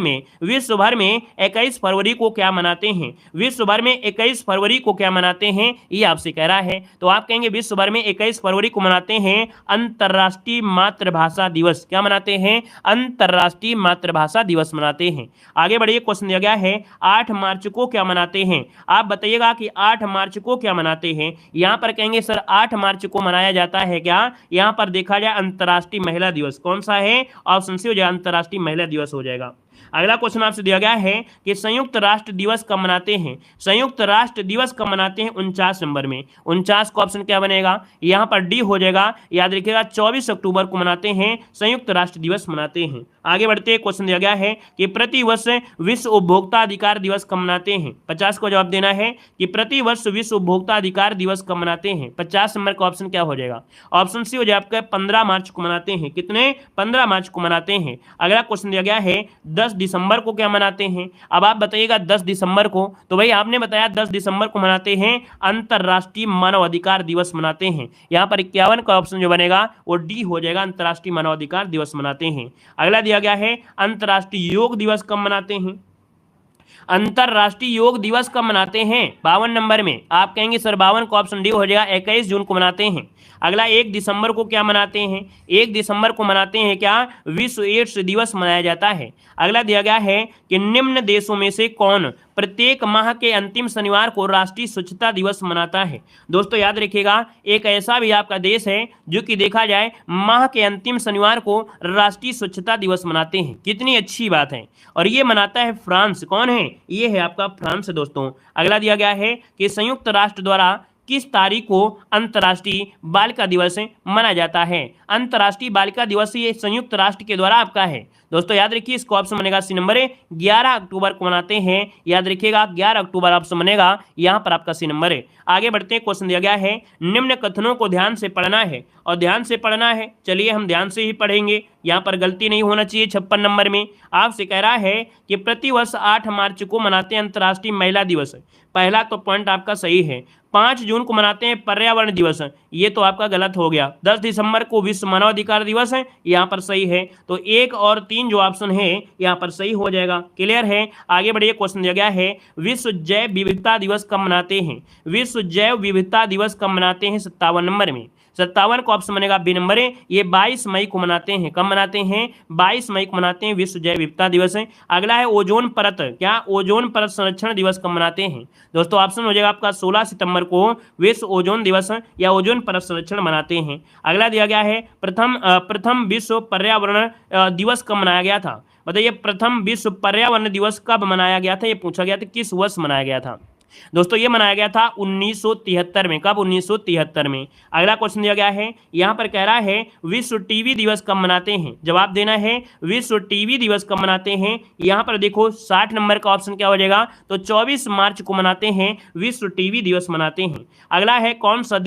में 21 फरवरी को क्या मनाते हैं? विश्व भर में 21 फरवरी को क्या मनाते हैं, ये आपसे कह रहा है। तो आप कहेंगे विश्व भर में 21 फरवरी को मनाते हैं अंतर्राष्ट्रीय मातृभाषा दिवस। क्या मनाते हैं? अंतर्राष्ट्रीय मातृभाषा दिवस मनाते हैं। आगे बढ़िए, क्वेश्चन दिया गया है 8 मार्च को क्या मनाते हैं? आप बताइएगा कि 8 मार्च को क्या मनाते हैं। यहां पर कहेंगे सर 8 मार्च को मनाया जाता है क्या? यहां पर देखा जाए अंतर्राष्ट्रीय महिला दिवस। कौन सा है? ऑप्शन सी हो जाएगा, अंतर्राष्ट्रीय महिला दिवस हो जाएगा। अगला क्वेश्चन आपसे दिया गया है कि संयुक्त राष्ट्र दिवस कब मनाते हैं? संयुक्त राष्ट्र दिवस कब मनाते हैं? 49 नंबर में। 49 का ऑप्शन क्या बनेगा? यहां पर डी हो जाएगा। याद रखिएगा 24 अक्टूबर को मनाते हैं संयुक्त राष्ट्र दिवस मनाते हैं। आगे बढ़ते हैं, क्वेश्चन दिया गया है कि प्रति वर्ष विश्व उपभोक्ता अधिकार दिवस कब मनाते हैं? 50 को जवाब देना है कि प्रति वर्ष विश्व उपभोक्ता अधिकार दिवस कब मनाते हैं। 50 नंबर का ऑप्शन क्या हो जाएगा? ऑप्शन सी हो जाएगा आपका 15 मार्च को मनाते हैं। कितने? 15 मार्च को मनाते हैं। अगला क्वेश्चन दिया गया है 10 दिसंबर को क्या मनाते हैं? अब आप बताइएगा 10 दिसंबर को, तो भाई आपने बताया 10 दिसंबर को मनाते हैं अंतर्राष्ट्रीय मानव अधिकार दिवस मनाते हैं। यहां पर 51 का ऑप्शन जो बनेगा वो डी हो जाएगा, अंतर्राष्ट्रीय मानव अधिकार दिवस मनाते हैं। अगला दिया गया है अंतर्राष्ट्रीय योग दिवस कब मनाते हैं? अंतरराष्ट्रीय योग दिवस कब मनाते हैं? 52 नंबर में। आप कहेंगे सर 52 का ऑप्शन डी हो जाएगा, 21 जून को मनाते हैं। अगला 1 दिसंबर को क्या मनाते हैं? 1 दिसंबर को मनाते हैं क्या? विश्व एड्स दिवस मनाया जाता है। अगला दिया गया है कि निम्न देशों में से कौन प्रत्येक माह के अंतिम शनिवार को राष्ट्रीय स्वच्छता दिवस मनाता है? दोस्तों याद रखिएगा एक ऐसा भी आपका देश है जो कि देखा जाए माह के अंतिम शनिवार को राष्ट्रीय स्वच्छता दिवस मनाते हैं। कितनी अच्छी बात है। और ये मनाता है फ्रांस। कौन है? ये है आपका फ्रांस दोस्तों। अगला दिया गया है कि संयुक्त राष्ट्र द्वारा किस तारीख को अंतर्राष्ट्रीय बालिका दिवस मनाया जाता है? अंतर्राष्ट्रीय बालिका दिवस ये संयुक्त राष्ट्र के द्वारा आपका है। दोस्तों याद रखिए इसको ऑप्शन बनेगा सी नंबर 11 अक्टूबर को मनाते हैं। याद रखिएगा 11 अक्टूबर ऑप्शन बनेगा, यहाँ पर आपका सी नंबर है। आगे बढ़ते हैं, क्वेश्चन दिया गया है निम्न कथनों को ध्यान से पढ़ना है और ध्यान से पढ़ना है। चलिए हम ध्यान से ही पढ़ेंगे यहाँ पर गलती नहीं होना चाहिए। 56 नंबर में आपसे कह रहा है कि प्रतिवर्ष 8 मार्च को मनाते हैं अंतर्राष्ट्रीय महिला दिवस। पहला तो पॉइंट आपका सही है। 5 जून को मनाते हैं पर्यावरण दिवस, ये तो आपका गलत हो गया। 10 दिसंबर को विश्व मानवाधिकार दिवस है, यहाँ पर सही है। तो 1 और 3 जो ऑप्शन है यहाँ पर सही हो जाएगा। क्लियर है? आगे बढ़िए, क्वेश्चन दिया गया है विश्व जैव विविधता दिवस कब मनाते हैं? विश्व जैव विविधता दिवस कब मनाते हैं? 57 नंबर में। 57 का ऑप्शन बनेगा बी नंबर है। ये 22 मई को मनाते हैं। कब मनाते हैं? 22 मई को मनाते हैं, विश्व जैव विविधता दिवस है। अगला है ओजोन परत। क्या ओजोन परत संरक्षण दिवस कब मनाते हैं? दोस्तों ऑप्शन हो जाएगा आपका 16 सितंबर को विश्व ओजोन दिवस या ओजोन परत संरक्षण मनाते हैं। अगला दिया गया है प्रथम विश्व पर्यावरण दिवस कब मनाया गया था? बताइए प्रथम विश्व पर्यावरण दिवस कब मनाया गया था? ये पूछा गया था किस वर्ष मनाया गया था। दोस्तों ये मनाया गया था 1973 में। कब? 1973 में। अगला क्वेश्चन दिया गया है, यहां पर कह रहा है विश्व टीबी दिवस कब मनाते हैं? जवाब देना है विश्व टीबी दिवस कब मनाते हैं। यहां पर देखो 60 नंबर का ऑप्शन क्या हो जाएगा, तो 24 मार्च को मनाते हैं, विश्व टीबी दिवस मनाते हैं। अगला है कौन सा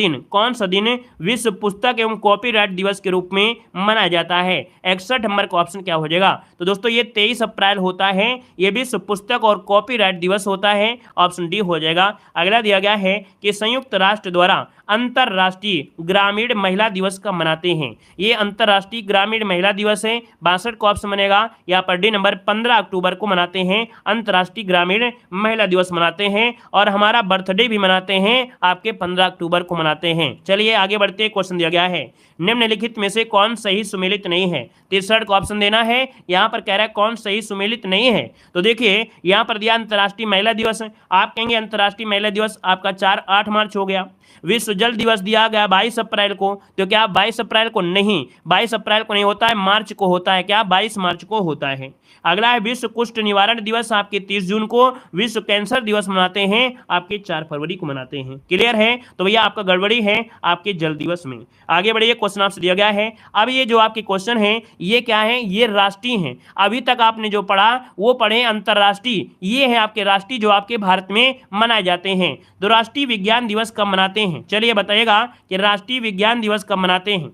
दिन विश्व पुस्तक एवं कॉपीराइट दिवस के रूप में मनाया जाता है? 61 नंबर का ऑप्शन क्या हो जाएगा, तो दोस्तों ये 23 अप्रैल होता है, ये विश्व पुस्तक और कॉपीराइट दिवस होता है। ऑप्शन डी हो जाएगा। अगला दिया गया है कि संयुक्त राष्ट्र द्वारा अंतरराष्ट्रीय ग्रामीण महिला दिवस कब मनाते हैं? ये अंतरराष्ट्रीय ग्रामीण महिला दिवस है। 62 का ऑप्शन बनेगा यहाँ पर डी नंबर। 15 अक्टूबर को मनाते हैं अंतरराष्ट्रीय ग्रामीण महिला दिवस मनाते हैं, और हमारा बर्थडे भी मनाते हैं आपके 15 अक्टूबर को मनाते हैं। चलिए आगे बढ़ते, क्वेश्चन दिया गया है निम्नलिखित में से कौन सही सुमेलित नहीं है? 63 का ऑप्शन देना है। यहाँ पर कह रहा है कौन सही सुमेलित नहीं है, तो देखिए यहाँ पर दिया अंतरराष्ट्रीय महिला दिवस। आप कहेंगे अंतरराष्ट्रीय महिला दिवस आपका 8 मार्च हो गया। विश्व जल दिवस दिया गया 22 अप्रैल को, तो क्या 22 अप्रैल को? नहीं, 22 अप्रैल को नहीं होता है, मार्च को होता है। क्या? 22 मार्च को होता है। अगला है विश्व कुष्ठ निवारण दिवस आपके 30 जून को। विश्व कैंसर दिवस मनाते हैं आपके 4 फरवरी को मनाते हैं। क्लियर है? तो भैया आपका गड़बड़ी है आपके जल दिवस में। आगे बढ़िए, क्वेश्चन आपसे दिया गया है। अब ये जो आपके क्वेश्चन है ये क्या है? ये राष्ट्रीय है। अभी तक आपने जो पढ़ा वो पढ़े अंतरराष्ट्रीय, ये है आपके राष्ट्रीय जो आपके भारत में मनाए जाते हैं। तो राष्ट्रीय विज्ञान दिवस कब मनाते हैं? चलिए बताइएगा कि राष्ट्रीय विज्ञान दिवस कब मनाते हैं।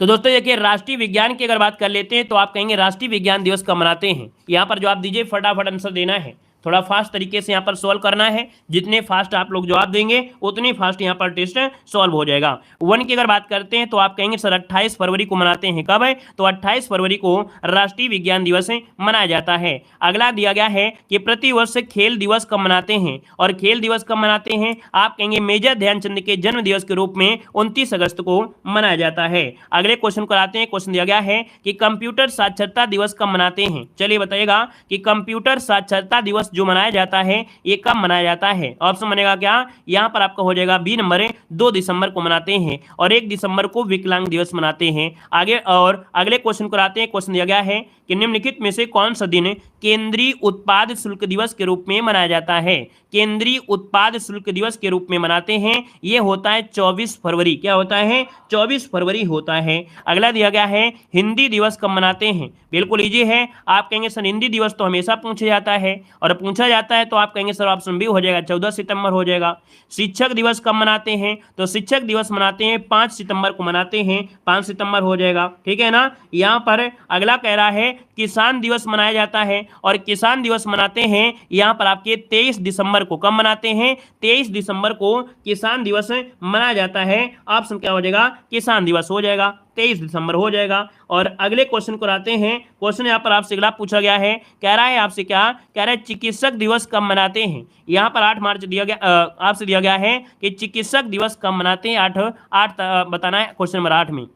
तो दोस्तों देखिए राष्ट्रीय विज्ञान की अगर बात कर लेते हैं तो आप कहेंगे राष्ट्रीय विज्ञान दिवस कब मनाते हैं। यहाँ पर जवाब दीजिए, फटाफट आंसर देना है, थोड़ा फास्ट तरीके से यहाँ पर सॉल्व करना है। जितने फास्ट आप लोग जवाब देंगे उतनी फास्ट यहाँ पर टेस्ट सॉल्व हो जाएगा। 1 की अगर बात करते हैं तो आप कहेंगे सर 28 फरवरी को मनाते हैं। कब है? तो 28 फरवरी को राष्ट्रीय विज्ञान दिवस मनाया जाता है। अगला दिया गया है कि प्रतिवर्ष खेल दिवस कब मनाते हैं, और खेल दिवस कब मनाते हैं? आप कहेंगे मेजर ध्यानचंद के जन्म दिवस के रूप में 29 अगस्त को मनाया जाता है। अगले क्वेश्चन को आते हैं। क्वेश्चन दिया गया है कि कंप्यूटर साक्षरता दिवस कब मनाते हैं। चलिए बताइएगा कि कंप्यूटर साक्षरता दिवस जो मनाया जाता है ये कब मनाया जाता है। ऑप्शन बनेगा क्या? यहां पर आपका हो जाएगा बी नंबर है, 2 दिसंबर को मनाते हैं, और 1 दिसंबर को विकलांग दिवस मनाते हैं। आगे और अगले क्वेश्चन को आते हैं। क्वेश्चन दिया गया है कि निम्नलिखित में से कौन सा दिन केंद्रीय उत्पाद शुल्क दिवस के रूप में मनाया जाता है? केंद्रीय उत्पाद शुल्क दिवस के रूप में मनाते हैं, ये होता है 24 फरवरी। क्या होता है? 24 फरवरी होता है। अगला दिया गया है हिंदी दिवस कब मनाते हैं। बिल्कुल इजी है। आप कहेंगे सर हिंदी दिवस तो हमेशा पूछा जाता है, और पूछा जाता है तो आप कहेंगे सर ऑप्शन बी हो जाएगा, 14 सितंबर हो जाएगा। शिक्षक दिवस कब मनाते हैं? तो शिक्षक दिवस मनाते हैं 5 सितंबर को मनाते हैं, 5 सितंबर हो जाएगा। ठीक है ना? यहाँ पर अगला कह रहा है किसान दिवस मनाया जाता है, और किसान दिवस मनाते हैं यहाँ पर आपके 23 दिसंबर को। कब मनाते हैं? 23 दिसंबर को किसान दिवस मनाया जाता है। ऑप्शन क्या हो जाएगा? किसान दिवस हो जाएगा, 23 दिसंबर हो जाएगा। और अगले क्वेश्चन को आते हैं। क्वेश्चन यहाँ पर आपसे अगला पूछा गया है, कह रहा है आपसे क्या? कह रहा है चिकित्सक दिवस कब मनाते हैं। यहाँ पर 8 मार्च दिया गया, आपसे दिया गया है कि चिकित्सक दिवस कब मनाते हैं। 8 बताना है क्वेश्चन नंबर 8 में।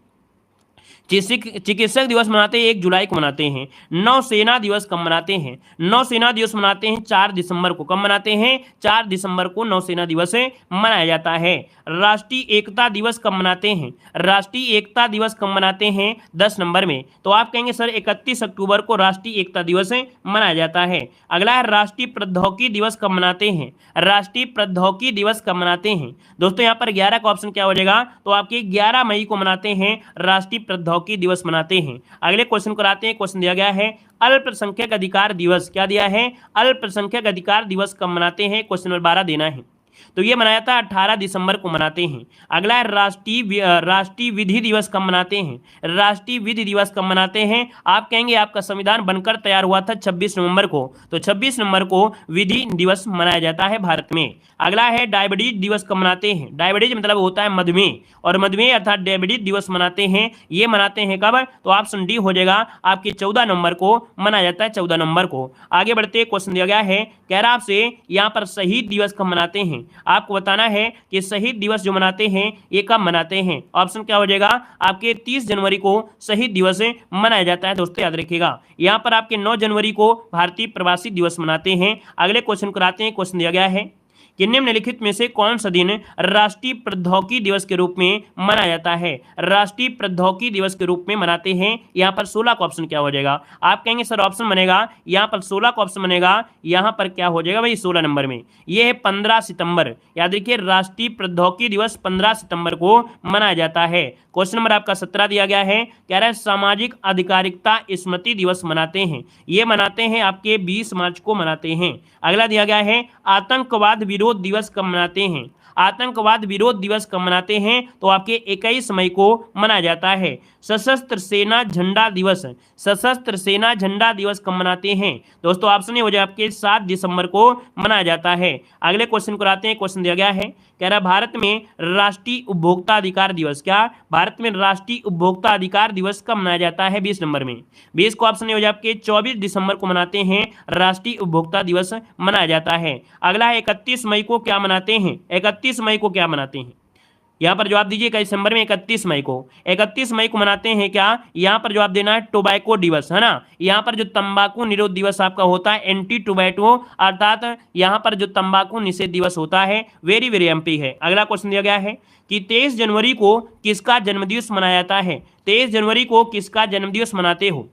चिकित्सक दिवस मनाते हैं 1 जुलाई को मनाते हैं। नौसेना दिवस कब मनाते हैं? नौसेना दिवस मनाते हैं 4 दिसंबर को। कब मनाते हैं? 4 दिसंबर को नौसेना दिवस मनाया जाता है। राष्ट्रीय एकता दिवस कब मनाते हैं? राष्ट्रीय एकता दिवस कब मनाते हैं? 10 नंबर में। तो आप कहेंगे सर 31 अक्टूबर को राष्ट्रीय एकता दिवस मनाया जाता है। अगला है राष्ट्रीय प्रौद्योगिकी दिवस कब मनाते हैं? राष्ट्रीय प्रौद्योगिकी दिवस कब मनाते हैं? दोस्तों यहाँ पर 11 का ऑप्शन क्या हो जाएगा? तो आपके 11 मई को मनाते हैं राष्ट्रीय प्रौद्योगिकी दिवस मनाते हैं। अगले क्वेश्चन को आते हैं। क्वेश्चन दिया गया है अल्पसंख्यक अधिकार दिवस। क्या दिया है? अल्पसंख्यक अधिकार दिवस कब मनाते हैं? क्वेश्चन नंबर 12 देना है। तो ये मनाया जाता है 18 दिसंबर को मनाते हैं। अगला है राष्ट्रीय विधि दिवस कब मनाते हैं। राष्ट्रीय विधि दिवस कब मनाते हैं। आप कहेंगे आपका संविधान बनकर तैयार हुआ था 26 नवंबर को, तो 26 नवंबर को विधि दिवस मनाया जाता है भारत में। अगला है डायबिटीज दिवस कब मनाते हैं। डायबिटीज मतलब होता है मधुमेह, और मधुमेह अर्थात डायबिटीज दिवस मनाते हैं। ये मनाते हैं कब, तो ऑप्शन डी हो जाएगा आपके 14 नवंबर को मनाया जाता है, 14 नवंबर को। आगे बढ़ते क्वेश्चन दिया गया है, कह रहा आपसे यहाँ पर शहीद दिवस कब मनाते हैं। आपको बताना है कि शहीद दिवस जो मनाते हैं ये कब मनाते हैं। ऑप्शन क्या हो जाएगा आपके 30 जनवरी को शहीद दिवस मनाया जाता है। दोस्तों याद रखिएगा, यहाँ पर आपके 9 जनवरी को भारतीय प्रवासी दिवस मनाते हैं। अगले क्वेश्चन को आते हैं। क्वेश्चन दिया गया है कि निम्नलिखित में से कौन सा दिन राष्ट्रीय प्रौद्योगिकी दिवस के रूप में मनाया जाता है। राष्ट्रीय प्रौद्योगिकी दिवस के रूप में मनाते हैं। यहाँ पर 16 का ऑप्शन क्या हो जाएगा। आप कहेंगे सर ऑप्शन बनेगा यहाँ पर 16 का ऑप्शन बनेगा, यहाँ पर क्या हो जाएगा भाई 16 नंबर में, ये है 15 सितंबर। याद रखिए राष्ट्रीय प्रौद्योगिकी दिवस 15 सितंबर को मनाया जाता है। क्वेश्चन नंबर आपका 17 दिया गया है, कह रहा है सामाजिक अधिकारिता स्मृति दिवस मनाते हैं। ये मनाते हैं आपके 20 मार्च को मनाते हैं। अगला दिया गया है आतंकवाद विरोध दिवस कब मनाते हैं। आतंकवाद विरोध दिवस कब मनाते हैं, तो आपके 21 मई को मनाया जाता है। सशस्त्र सेना झंडा दिवस, सशस्त्र सेना झंडा दिवस कब मनाते हैं। दोस्तों ऑप्शन ए हो जाए आपके 7 दिसंबर को मनाया जाता है। अगले क्वेश्चन को आते हैं। क्वेश्चन दिया गया है, कह रहा भारत में राष्ट्रीय उपभोक्ता अधिकार दिवस, क्या भारत में राष्ट्रीय उपभोक्ता अधिकार दिवस कब मनाया जाता है। 20 नंबर में, 20 को ऑप्शन ए हो जाए आपके 24 दिसंबर को मनाते हैं राष्ट्रीय उपभोक्ता दिवस मनाया जाता है। अगला है 31 मई को क्या मनाते हैं। 31 मई को क्या मनाते हैं, यहाँ पर जवाब दीजिए। कई दिसंबर में 31 मई को, 31 मई को मनाते हैं क्या, यहाँ पर जवाब देना है टोबैको दिवस, है ना। यहाँ पर जो तंबाकू निरोध दिवस आपका होता है एंटी टोबैको, अर्थात यहाँ पर जो तंबाकू निषेध दिवस होता है वेरी वेरी एमपी है। अगला क्वेश्चन दिया गया है कि 23 जनवरी को किसका जन्मदिवस मनाया जाता है। 23 जनवरी को किसका जन्मदिवस मनाते हो।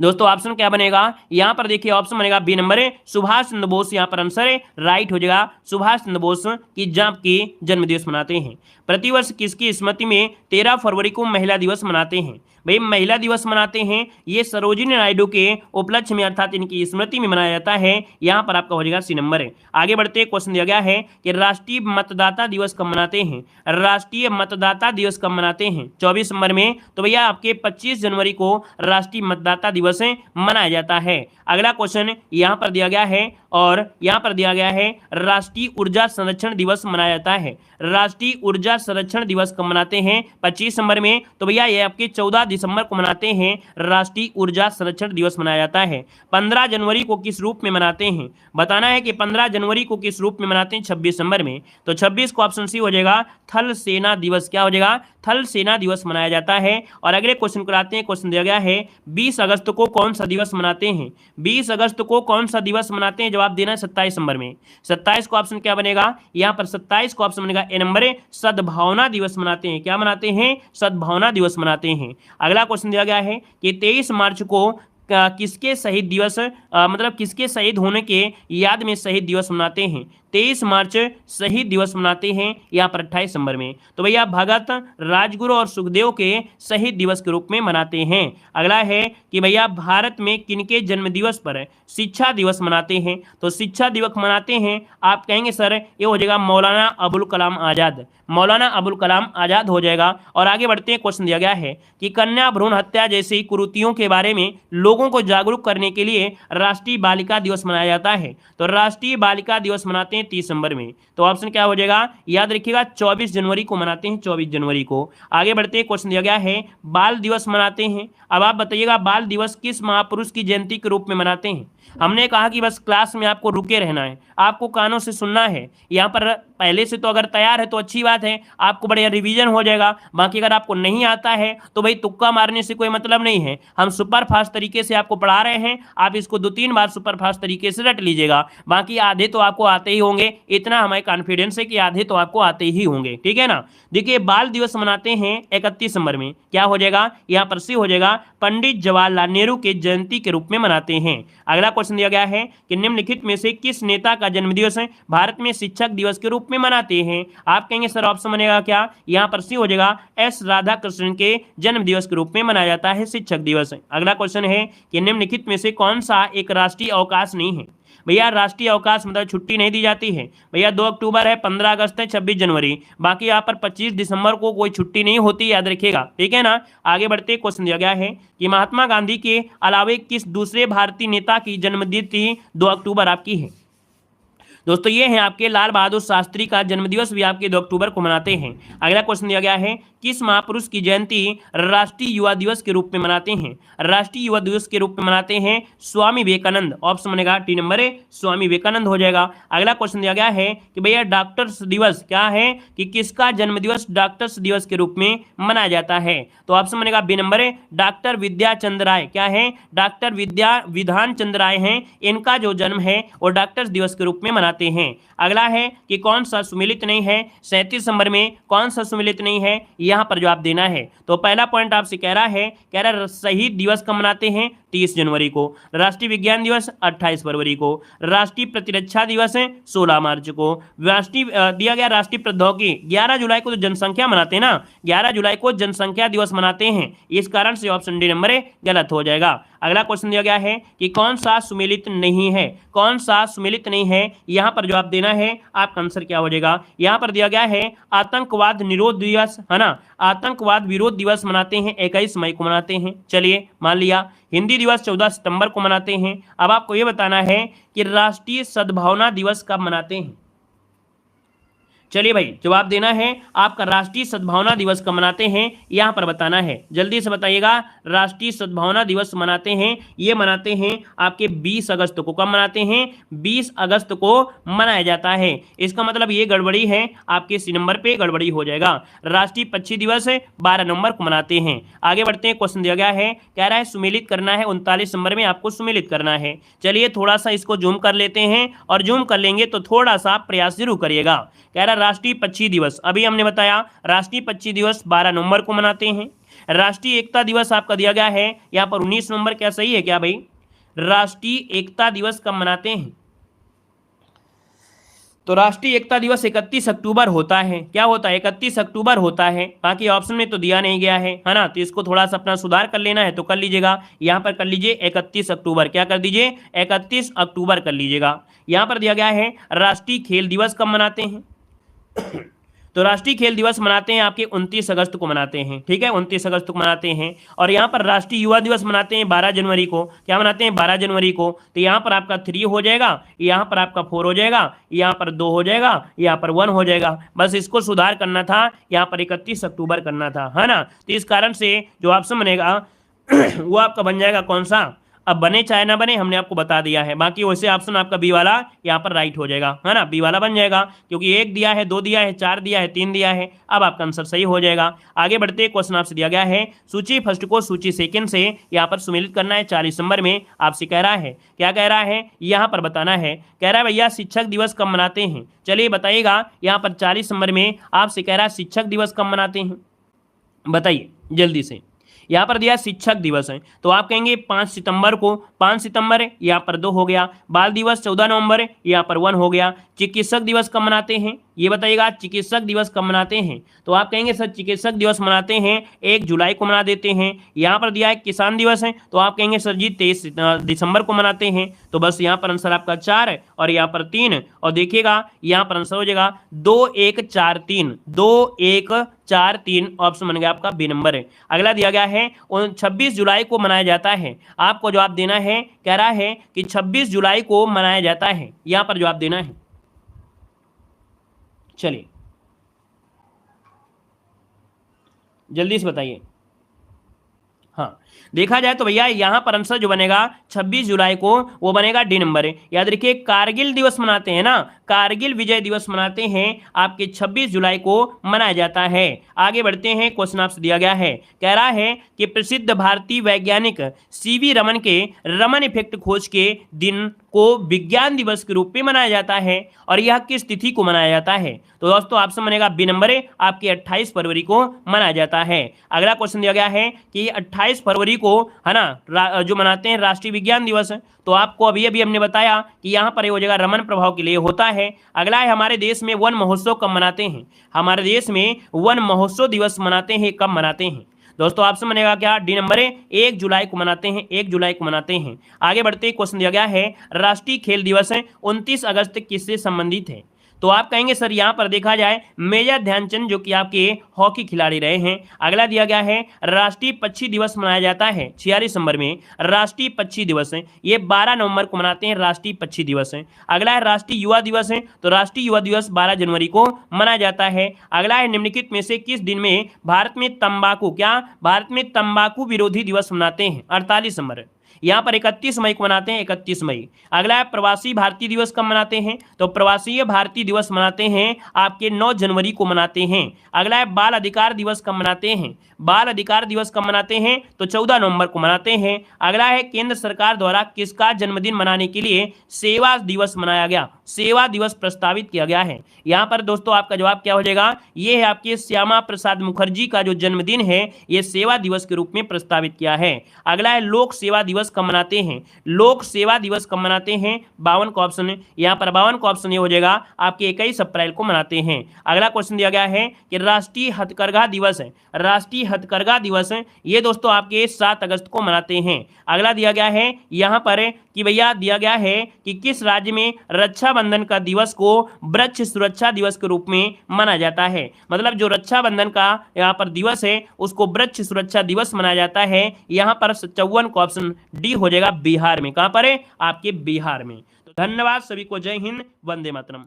दोस्तों ऑप्शन क्या बनेगा, यहाँ पर देखिए ऑप्शन बनेगा बी नंबर है सुभाष चंद्र बोस। यहाँ पर आंसर है राइट हो जाएगा सुभाष चंद्र बोस की जन्म दिवस मनाते हैं। प्रतिवर्ष किसकी स्मृति में 13 फरवरी को महिला दिवस मनाते हैं। भाई महिला दिवस मनाते हैं ये सरोजिनी नायडू के उपलक्ष्य में अर्थात इनकी स्मृति में मनाया जाता है। यहाँ पर आपका हो जाएगा सी नंबर है। आगे बढ़ते क्वेश्चन दिया गया है कि राष्ट्रीय मतदाता दिवस कब मनाते हैं। राष्ट्रीय मतदाता दिवस कब मनाते हैं 24 नंबर में, तो भैया आपके 25 जनवरी को राष्ट्रीय मतदाता दिवस मनाया जाता है। अगला क्वेश्चन यहाँ पर दिया गया है और यहाँ पर दिया गया है राष्ट्रीय ऊर्जा संरक्षण दिवस मनाया जाता है। राष्ट्रीय ऊर्जा संरक्षण दिवस कब मनाते हैं 25 नंबर में, तो भैया ये आपके 14 दिसंबर को मनाते हैं राष्ट्रीय ऊर्जा संरक्षण दिवस मनाया जाता है। 15 जनवरी को किस रूप में मनाते हैं, बताना है कि 15 जनवरी को किस रूप में मनाते हैं 26 नंबर में, तो 26 को ऑप्शन सी हो जाएगा थल सेना दिवस। क्या हो जाएगा थल सेना दिवस मनाया जाता है। और अगले क्वेश्चन को आते हैं। क्वेश्चन दिया गया है 20 अगस्त को कौन सा दिवस मनाते हैं। 20 अगस्त को कौन सा दिवस मनाते हैं, जवाब देना है 27 नंबर में। 27 को ऑप्शन क्या बनेगा, यहाँ पर 27 को ऑप्शन बनेगा ए नंबर है सद्भावना दिवस मनाते हैं। क्या मनाते हैं सद्भावना दिवस मनाते हैं। अगला क्वेश्चन दिया गया है कि 23 मार्च को किसके शहीद दिवस मतलब किसके शहीद होने के याद में शहीद दिवस मनाते हैं। 23 मार्च शहीद दिवस मनाते हैं यहाँ पर 28 नंबर में, तो भैया भगत राजगुरु और सुखदेव के शहीद दिवस के रूप में मनाते हैं। अगला है कि भैया भारत में किनके जन्म दिवस पर शिक्षा दिवस मनाते हैं, तो शिक्षा दिवस मनाते हैं आप कहेंगे सर ये हो जाएगा मौलाना अबुल कलाम आज़ाद। मौलाना अबुल कलाम आज़ाद हो जाएगा। और आगे बढ़ते हैं। क्वेश्चन दिया गया है कि कन्या भ्रूण हत्या जैसी कुरीतियों के बारे में लोगों को जागरूक करने के लिए राष्ट्रीय बालिका दिवस मनाया जाता है, तो राष्ट्रीय बालिका दिवस मनाते हैं 30 नंबर में, तो ऑप्शन क्या हो जाएगा याद रखिएगा 24 जनवरी को मनाते हैं 24 जनवरी को। आगे बढ़ते हैं। क्वेश्चन दिया गया है बाल दिवस मनाते हैं। अब आप बताइएगा बाल दिवस किस महापुरुष की जयंती के रूप में मनाते हैं। हमने कहा कि बस क्लास में आपको रुके रहना है, आपको कानों से सुनना है। यहाँ पर पहले से तो अगर तैयार है तो अच्छी बात है, आपको बढ़िया रिवीजन हो जाएगा। बाकी अगर आपको नहीं आता है तो भाई तुक्का मारने से कोई मतलब नहीं है। हम सुपर फास्ट तरीके से आपको पढ़ा रहे हैं, आप इसको 2-3 बार सुपर फास्ट तरीके से रट लीजिएगा। बाकी आधे तो आपको आते ही होंगे, इतना हमें कॉन्फिडेंस है कि आधे तो आपको आते ही होंगे, ठीक है ना। देखिए बाल दिवस मनाते हैं 31 नंबर में, क्या हो जाएगा यहाँ पर सी हो जाएगा पंडित जवाहरलाल नेहरू के जयंती के रूप में मनाते हैं। अगला क्वेश्चन दिया गया है कि निम्नलिखित में से किस नेता का जन्मदिवस है भारत में शिक्षक दिवस के रूप में मनाते हैं। आप कहेंगे सर ऑप्शन बनेगा क्या, यहाँ पर सी हो जाएगा एस राधाकृष्णन के जन्म दिवस के रूप में मनाया जाता है शिक्षक दिवस। अगला क्वेश्चन है कि निम्नलिखित में से कौन सा एक राष्ट्रीय अवकाश नहीं है। भैया राष्ट्रीय अवकाश मतलब छुट्टी नहीं दी जाती है भैया, 2 अक्टूबर है, 15 अगस्त है, 26 जनवरी, बाकी यहाँ पर 25 दिसंबर को कोई छुट्टी नहीं होती, याद रखिएगा, ठीक है ना। आगे बढ़ते क्वेश्चन दिया गया है कि महात्मा गांधी के अलावे किस दूसरे भारतीय नेता की जन्मतिथि 2 अक्टूबर आपकी है। दोस्तों ये है आपके लाल बहादुर शास्त्री का जन्मदिवस भी आपके 2 अक्टूबर को मनाते हैं। अगला क्वेश्चन दिया गया है किस महापुरुष की जयंती राष्ट्रीय युवा दिवस के रूप में मनाते हैं। राष्ट्रीय युवा दिवस के रूप में मनाते हैं स्वामी विवेकानंद, ऑप्शन बनेगा टी नंबर है, स्वामी विवेकानंद हो जाएगा। अगला क्वेश्चन दिया गया है कि भैया डॉक्टर्स दिवस क्या है, कि किसका जन्मदिवस डॉक्टर्स दिवस के रूप में मनाया जाता है, तो ऑप्शन बनेगा बी नंबर है, डॉक्टर विद्याचंद्र राय, क्या है, डॉक्टर विधान चंद्र राय हैं, इनका जो जन्म है वो डॉक्टर्स दिवस के रूप में मनाते हैं। अगला है कि कौन सा सुमेलित नहीं है, 37 नंबर में कौन सा सुमेलित नहीं है, यहां पर जवाब देना है। तो पहला पॉइंट आपसे कह रहा शहीद दिवस कब मनाते हैं, 30 जनवरी को, राष्ट्रीय विज्ञान दिवस 28 फरवरी को, राष्ट्रीय प्रतिरक्षा दिवस है 16 मार्च को, राष्ट्रीय दिया गया राष्ट्रीय प्रौद्योगिकी 11 जुलाई को तो जनसंख्या मनाते हैं ना, 11 जुलाई को जनसंख्या दिवस मनाते हैं, इस कारण से ऑप्शन डी नंबर गलत हो जाएगा। अगला क्वेश्चन दिया गया है कि कौन सा सुमेलित नहीं है, कौन सा सुमेलित नहीं है, यहां पर जवाब देना है, आपका आंसर क्या हो जाएगा। यहां पर दिया गया है आतंकवाद निरोध दिवस, है ना, आतंकवाद विरोध दिवस मनाते हैं 21 मई को मनाते हैं, चलिए मान लिया। हिंदी दिवस 14 सितंबर को मनाते हैं। अब आपको यह बताना है कि राष्ट्रीय सद्भावना दिवस कब मनाते हैं। चलिए भाई जवाब देना है, आपका राष्ट्रीय सद्भावना दिवस कब मनाते हैं यहां पर बताना है, जल्दी से बताइएगा। राष्ट्रीय सद्भावना दिवस मनाते हैं, ये मनाते हैं आपके 20 अगस्त को, कब मनाते हैं, 20 अगस्त को मनाया जाता है। इसका मतलब ये गड़बड़ी है, आपके सी नंबर पे गड़बड़ी हो जाएगा। राष्ट्रीय पक्षी दिवस 12 नवंबर को मनाते हैं। आगे बढ़ते हैं, क्वेश्चन दिया गया है, कह रहा है सुमेलित करना है, 39 नंबर में आपको सुमेलित करना है। चलिए थोड़ा सा इसको जूम कर लेते हैं, और जूम कर लेंगे तो थोड़ा सा प्रयास जरूर करिएगा। कह रहा राष्ट्रीय पक्षी दिवस, अभी हमने बताया राष्ट्रीय पक्षी दिवस 12 नवंबर को मनाते हैं। राष्ट्रीय एकता दिवस आपका दिया गया है यहां पर 19 नवंबर, क्या सही है क्या भाई। राष्ट्रीय एकता दिवस कब मनाते हैं, तो राष्ट्रीय एकता दिवस 31 अक्टूबर होता है, क्या होता है, 31 अक्टूबर होता है। बाकी ऑप्शन में तो दिया नहीं गया है ना, तो इसको थोड़ा सा अपना सुधार कर लेना है तो कर लीजिएगा, यहां पर कर लीजिए 31 अक्टूबर, क्या कर दीजिए 31 अक्टूबर कर लीजिएगा। यहां पर दिया गया है राष्ट्रीय खेल दिवस कब मनाते हैं, तो राष्ट्रीय खेल दिवस मनाते हैं आपके 29 अगस्त को मनाते हैं, ठीक है, 29 अगस्त को मनाते हैं। और यहाँ पर राष्ट्रीय युवा दिवस मनाते हैं 12 जनवरी को, क्या मनाते हैं 12 जनवरी को, तो यहाँ पर आपका 3 हो जाएगा, यहाँ पर आपका 4 हो जाएगा, यहाँ पर 2 हो जाएगा, यहाँ पर 1 हो जाएगा। बस इसको सुधार करना था, यहाँ पर 31 अक्टूबर करना था, है ना। तो इस कारण से जो ऑप्शन बनेगा वो आपका बन जाएगा कौन सा, अब बने चाहे ना बने हमने आपको बता दिया है, बाकी वैसे ऑप्शन आपका बी वाला यहाँ पर राइट हो जाएगा, है ना, बी वाला बन जाएगा, क्योंकि 1 दिया है, 2 दिया है, 4 दिया है, 3 दिया है, अब आपका आंसर सही हो जाएगा। आगे बढ़ते, क्वेश्चन आपसे दिया गया है सूची फर्स्ट को सूची सेकंड से यहाँ पर सुमेलित करना है 40 नंबर में, आपसे कह रहा है, क्या कह रहा है यहाँ पर बताना है। कह रहा है भैया शिक्षक दिवस कब मनाते हैं, चलिए बताइएगा, यहाँ पर 40 नंबर में आपसे कह रहा है शिक्षक दिवस कब मनाते हैं, बताइए जल्दी से। यहाँ पर दिया शिक्षक दिवस है, तो आप कहेंगे 5 सितंबर को, 5 सितंबर है, यहाँ पर 2 हो गया। बाल दिवस 14 नवंबर है, यहाँ पर 1 हो गया। चिकित्सक दिवस कब मनाते हैं, ये बताइएगा, चिकित्सक दिवस कब मनाते हैं, तो आप कहेंगे सर चिकित्सक दिवस मनाते हैं 1 जुलाई को मना देते हैं। यहाँ पर दिया है किसान दिवस है, तो आप कहेंगे सर जी 23 दिसंबर को मनाते हैं। तो बस यहाँ पर आंसर आपका 4 है और यहाँ पर 3, और देखिएगा यहाँ पर आंसर हो जाएगा 2 1 4 3, 2 1 4 3, ऑप्शन बन गया आपका बी नंबर है। अगला दिया गया है 26 जुलाई को मनाया जाता है, आपको जवाब देना है, कह रहा है कि 26 जुलाई को मनाया जाता है, यहाँ पर जवाब देना है। चलिए जल्दी से बताइए। हाँ देखा जाए तो भैया यहाँ पर आंसर जो बनेगा 26 जुलाई को वो बनेगा डी नंबर है। याद रखिए कारगिल दिवस मनाते हैं ना, कारगिल विजय दिवस मनाते हैं आपके 26 जुलाई को मनाया जाता है। आगे बढ़ते हैं, क्वेश्चन आपसे दिया गया है, कह रहा है कि प्रसिद्ध भारतीय वैज्ञानिक सीवी रमन के रमन इफेक्ट खोज के दिन को विज्ञान दिवस के रूप में मनाया जाता है, और यह किस तिथि को मनाया जाता है, तो दोस्तों ऑप्शन बनेगा बी नंबर है, आपके 28 फरवरी को मनाया जाता है। अगला क्वेश्चन दिया गया है कि 28 फरवरी को, है ना, जो मनाते हैं राष्ट्रीय विज्ञान दिवस है, तो आपको अभी अभी हमने बताया कि यहाँ पर हो जाएगा रमन प्रभाव के लिए होता है। अगला है हमारे देश में वन महोत्सव कब मनाते हैं, हमारे देश में वन महोत्सव दिवस मनाते हैं, कब मनाते हैं, दोस्तों ऑप्शन बनेगा क्या, डी नंबर है, 1 जुलाई को मनाते हैं, 1 जुलाई को मनाते हैं। आगे बढ़ते क्वेश्चन दिया गया है, राष्ट्रीय खेल दिवस है 29 अगस्त किससे संबंधित है। तो आप कहेंगे सर यहां पर देखा जाए मेजर ध्यानचंद जो कि आपके हॉकी खिलाड़ी रहे हैं। अगला दिया गया है, राष्ट्रीय पक्षी दिवस मनाया जाता है 46 दिसंबर में, राष्ट्रीय पक्षी दिवस है, ये 12 नवंबर को मनाते हैं, राष्ट्रीय पक्षी दिवस है। अगला है राष्ट्रीय युवा दिवस है, तो राष्ट्रीय युवा दिवस 12 जनवरी को मनाया जाता है। अगला है, निम्नलिखित में से किस दिन में भारत में तंबाकू, क्या भारत में तंबाकू विरोधी दिवस मनाते हैं, 48 दिसंबर। यहाँ पर 31 मई को मनाते हैं, 31 मई। अगला है, प्रवासी भारतीय दिवस कब मनाते हैं, तो प्रवासी भारतीय दिवस मनाते हैं आपके 9 जनवरी को मनाते हैं। अगला है, बाल अधिकार दिवस कब मनाते हैं, बाल अधिकार दिवस कब मनाते हैं, तो 14 नवंबर को मनाते हैं। अगला है, केंद्र सरकार द्वारा किसका जन्मदिन मनाने के लिए सेवा दिवस मनाया गया, सेवा दिवस प्रस्तावित किया गया है। यहाँ पर दोस्तों आपका जवाब क्या हो जाएगा, ये है आपके श्यामा प्रसाद मुखर्जी का जो जन्मदिन है ये सेवा दिवस के रूप में प्रस्तावित किया है। अगला है, लोक सेवा दिवस कब मनाते हैं, लोक सेवा दिवस कब मनाते हैं, 52 का ऑप्शन है, यहाँ पर 52 का ऑप्शन ये हो जाएगा आपके 21 अप्रैल को मनाते हैं। अगला क्वेश्चन दिया गया है कि राष्ट्रीय हथकरघा दिवस है, राष्ट्रीय हथकरघा दिवस है, ये दोस्तों आपके 7 अगस्त को मनाते हैं। अगला दिया गया है यहाँ पर कि भैया दिया गया है कि किस राज्य में रक्षाबंधन का दिवस को वृक्ष सुरक्षा दिवस के रूप में माना जाता है, मतलब जो रक्षाबंधन का यहाँ पर दिवस है उसको वृक्ष सुरक्षा दिवस मनाया जाता है। यहाँ पर 54 का ऑप्शन डी हो जाएगा बिहार में। कहां पर है, आपके बिहार में। तो धन्यवाद सभी को, जय हिंद, वंदे मातरम।